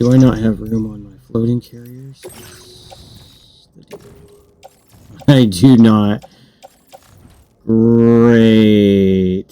Do I not have room on my floating carriers? I do not. Great.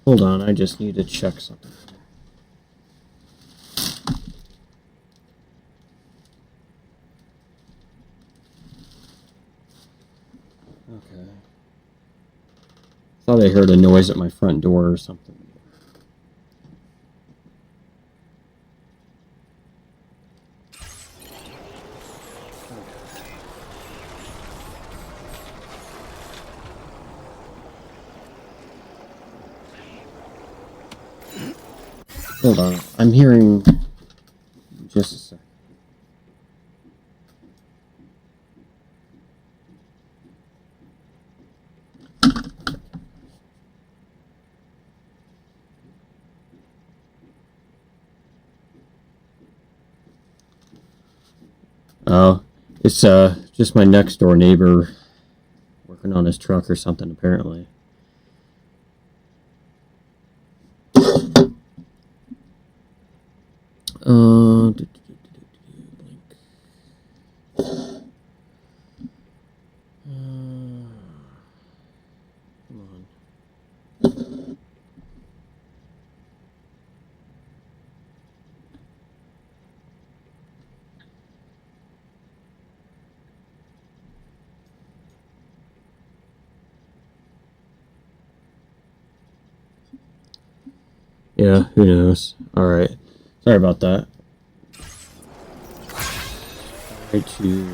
Hold on, I just need to check something. Okay. Thought I heard a noise at my front door or something. Hold on, I'm hearing... Just a sec. Oh, it's just my next door neighbor working on his truck or something, apparently. Come on. Yeah, who knows? Alright. Sorry about that. Try to...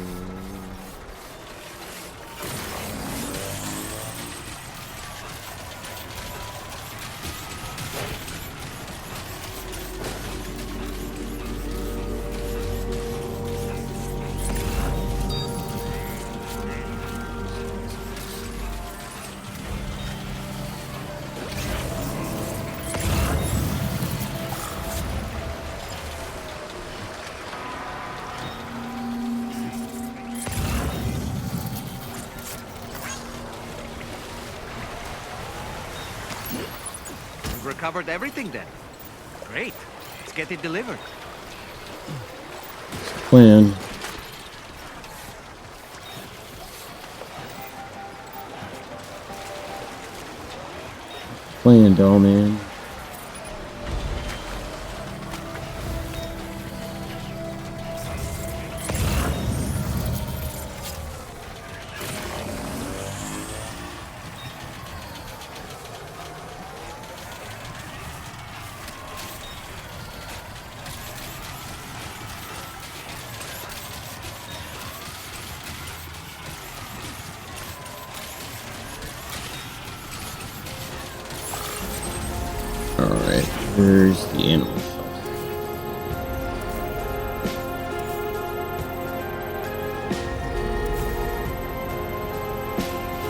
We've recovered everything then. Great. Let's get it delivered. Plan. Plan, doll man. Alright, where's the animal shelter?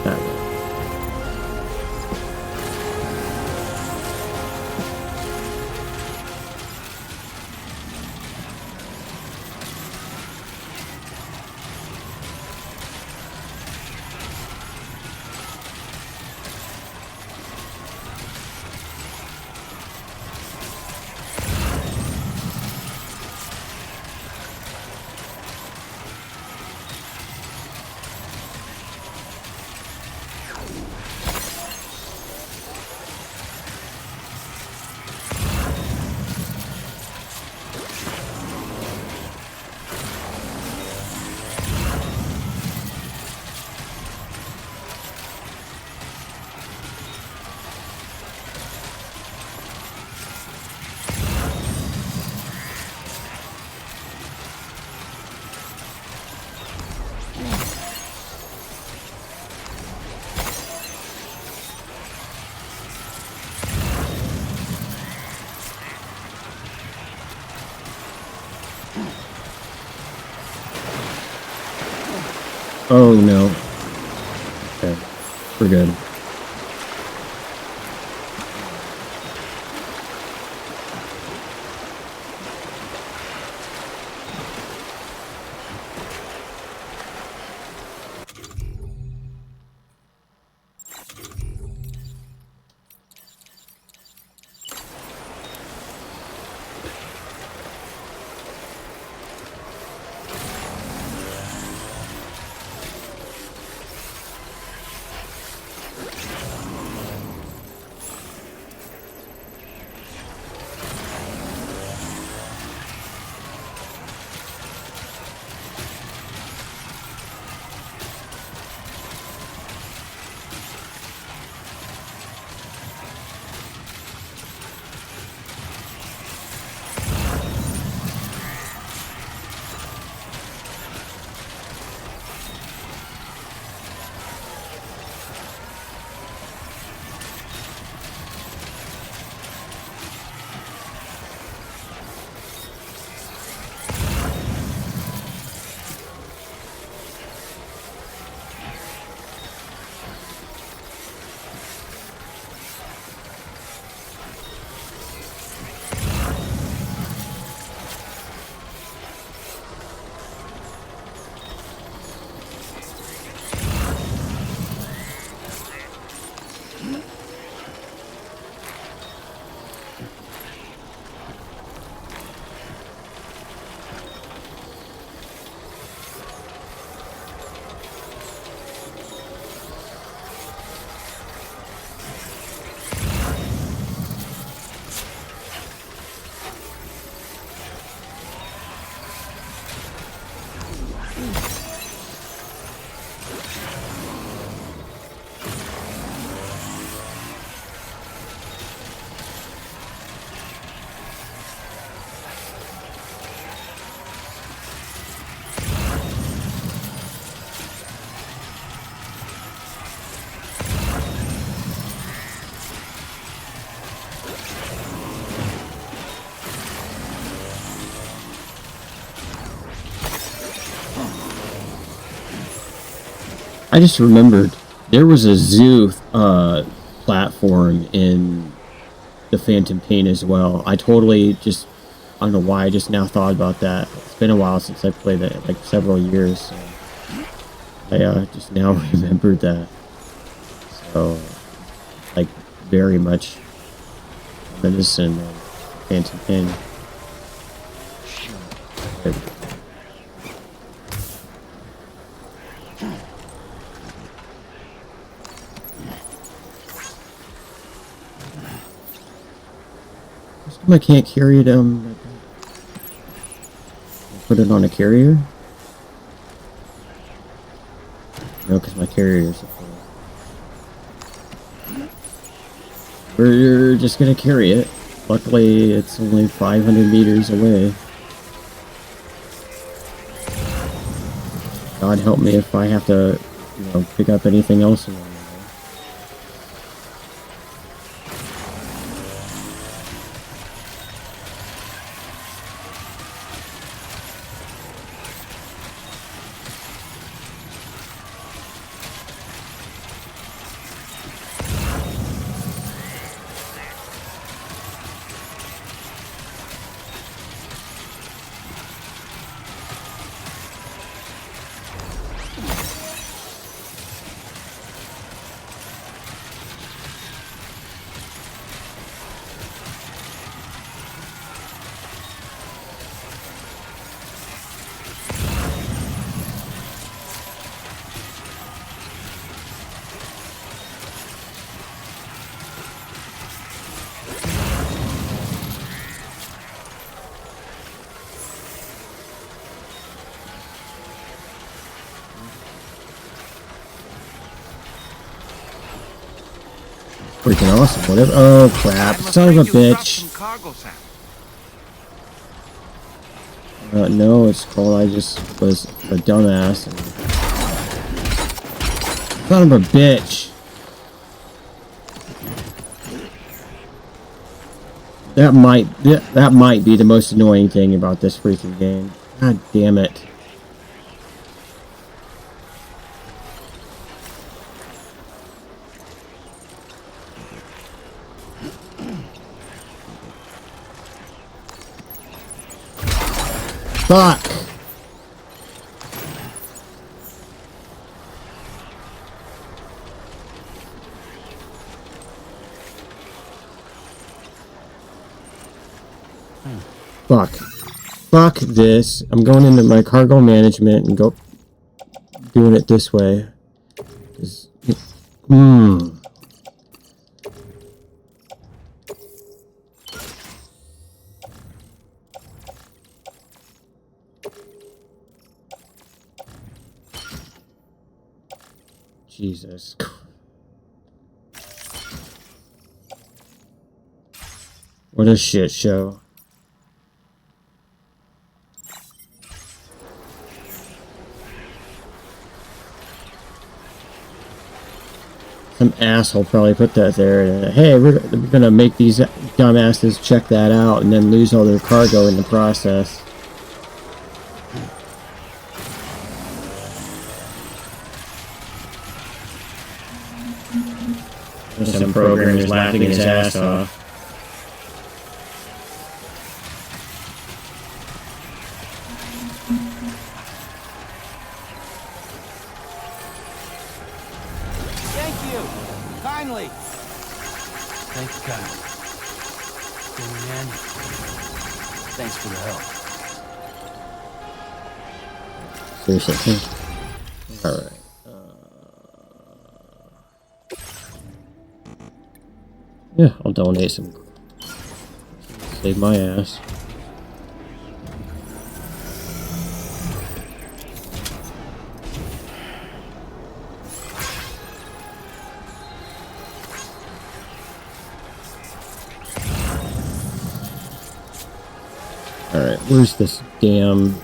That way. Oh no. We're good. I just remembered there was a zoo platform in the Phantom Pain as well. I totally just, I don't know why I just now thought about that. It's been a while since I played it, like several years. So I just now remembered that. So, like, very much reminiscent of Phantom Pain. I can't carry it, put it on a carrier? No, because my carrier is full. We're just gonna carry it. Luckily, it's only 500 meters away. God help me if I have to, you know, pick up anything else along the way. Freaking awesome, whatever. Oh crap, son of a bitch. No, it's called I just was a dumbass. And... son of a bitch. That might be the most annoying thing about this freaking game. God damn it. Fuck! Fuck. Fuck this. I'm going into my cargo management and doing it this way. Jesus. What a shit show. Some asshole probably put that there. And, hey, we're gonna make these dumbasses check that out and then lose all their cargo in the process. Some programmer's laughing his ass off. Thank you. Kindly. Thank you, God. Man, thanks for the help. Seriously. Alright. Yeah, I'll donate some. Save my ass. Alright, where's this damn...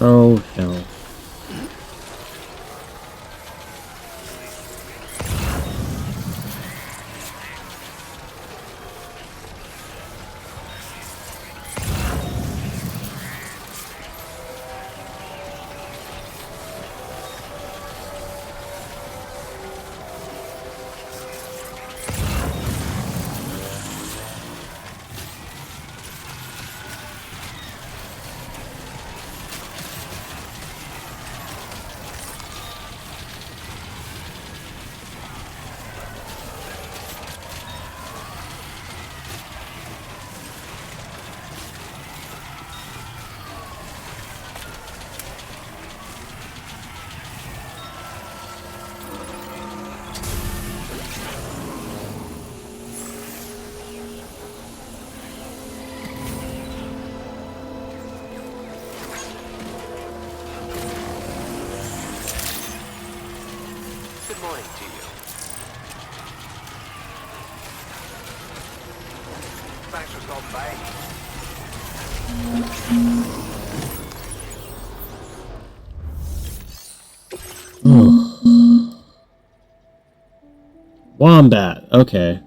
Oh, hell. Good morning to you. Thanks for stopping by. Wombat. Okay.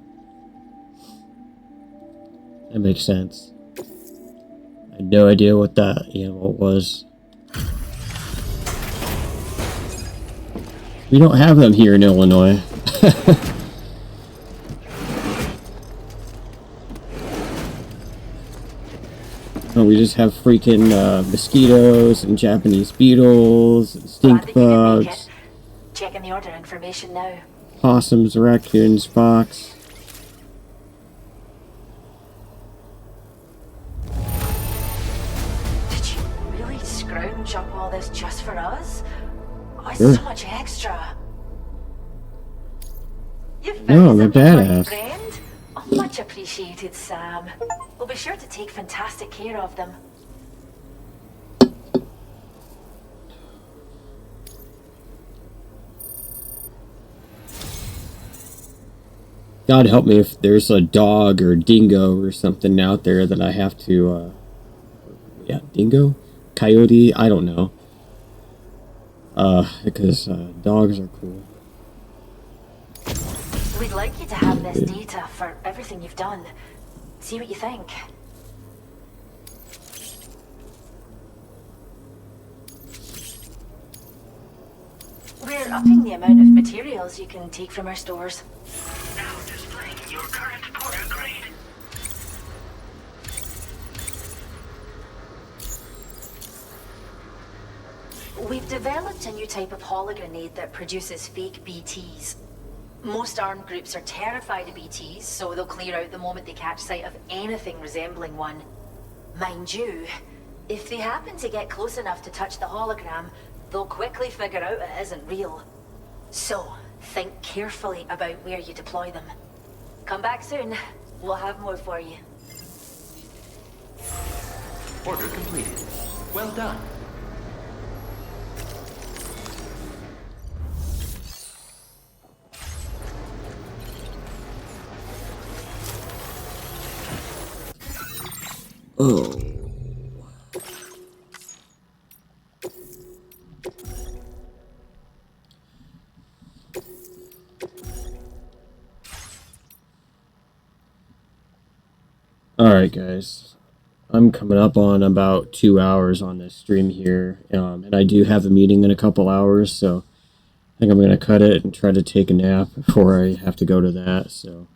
That makes sense. I had no idea what that animal was. We don't have them here in Illinois. No, we just have freaking mosquitoes and Japanese beetles and stink bugs. Checking the order information now. Possums, raccoons, fox. around and chuck all this just for us? Oh, it's Sure. so much extra. You found No, I'm us a a wee birdie badass. friend. Oh, much appreciated, Sam. We'll be sure to take fantastic care of them. God help me if there's a dog or dingo or something out there that I have to, yeah, dingo? Coyote? I don't know. Because dogs are cool. We'd like you to have this data for everything you've done. See what you think. We're upping the amount of materials you can take from our stores. Now displaying your current porter grade. We've developed a new type of hologrenade that produces fake BTs. Most armed groups are terrified of BTs, so they'll clear out the moment they catch sight of anything resembling one. Mind you, if they happen to get close enough to touch the hologram, they'll quickly figure out it isn't real. So, think carefully about where you deploy them. Come back soon. We'll have more for you. Order completed. Well done. Oh. Alright, guys. I'm coming up on about 2 hours on this stream here, and I do have a meeting in a couple hours, so I think I'm going to cut it and try to take a nap before I have to go to that, so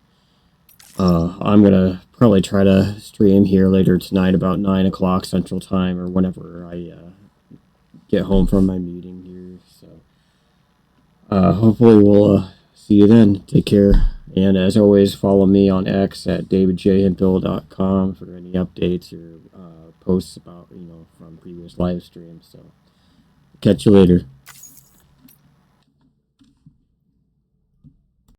I'm going to probably try to stream here later tonight about 9 o'clock Central Time, or whenever I get home from my meeting here, so hopefully we'll see you then. Take care. And as always, follow me on X at davidjhemphill.com for any updates or posts about, from previous live streams. So, catch you later.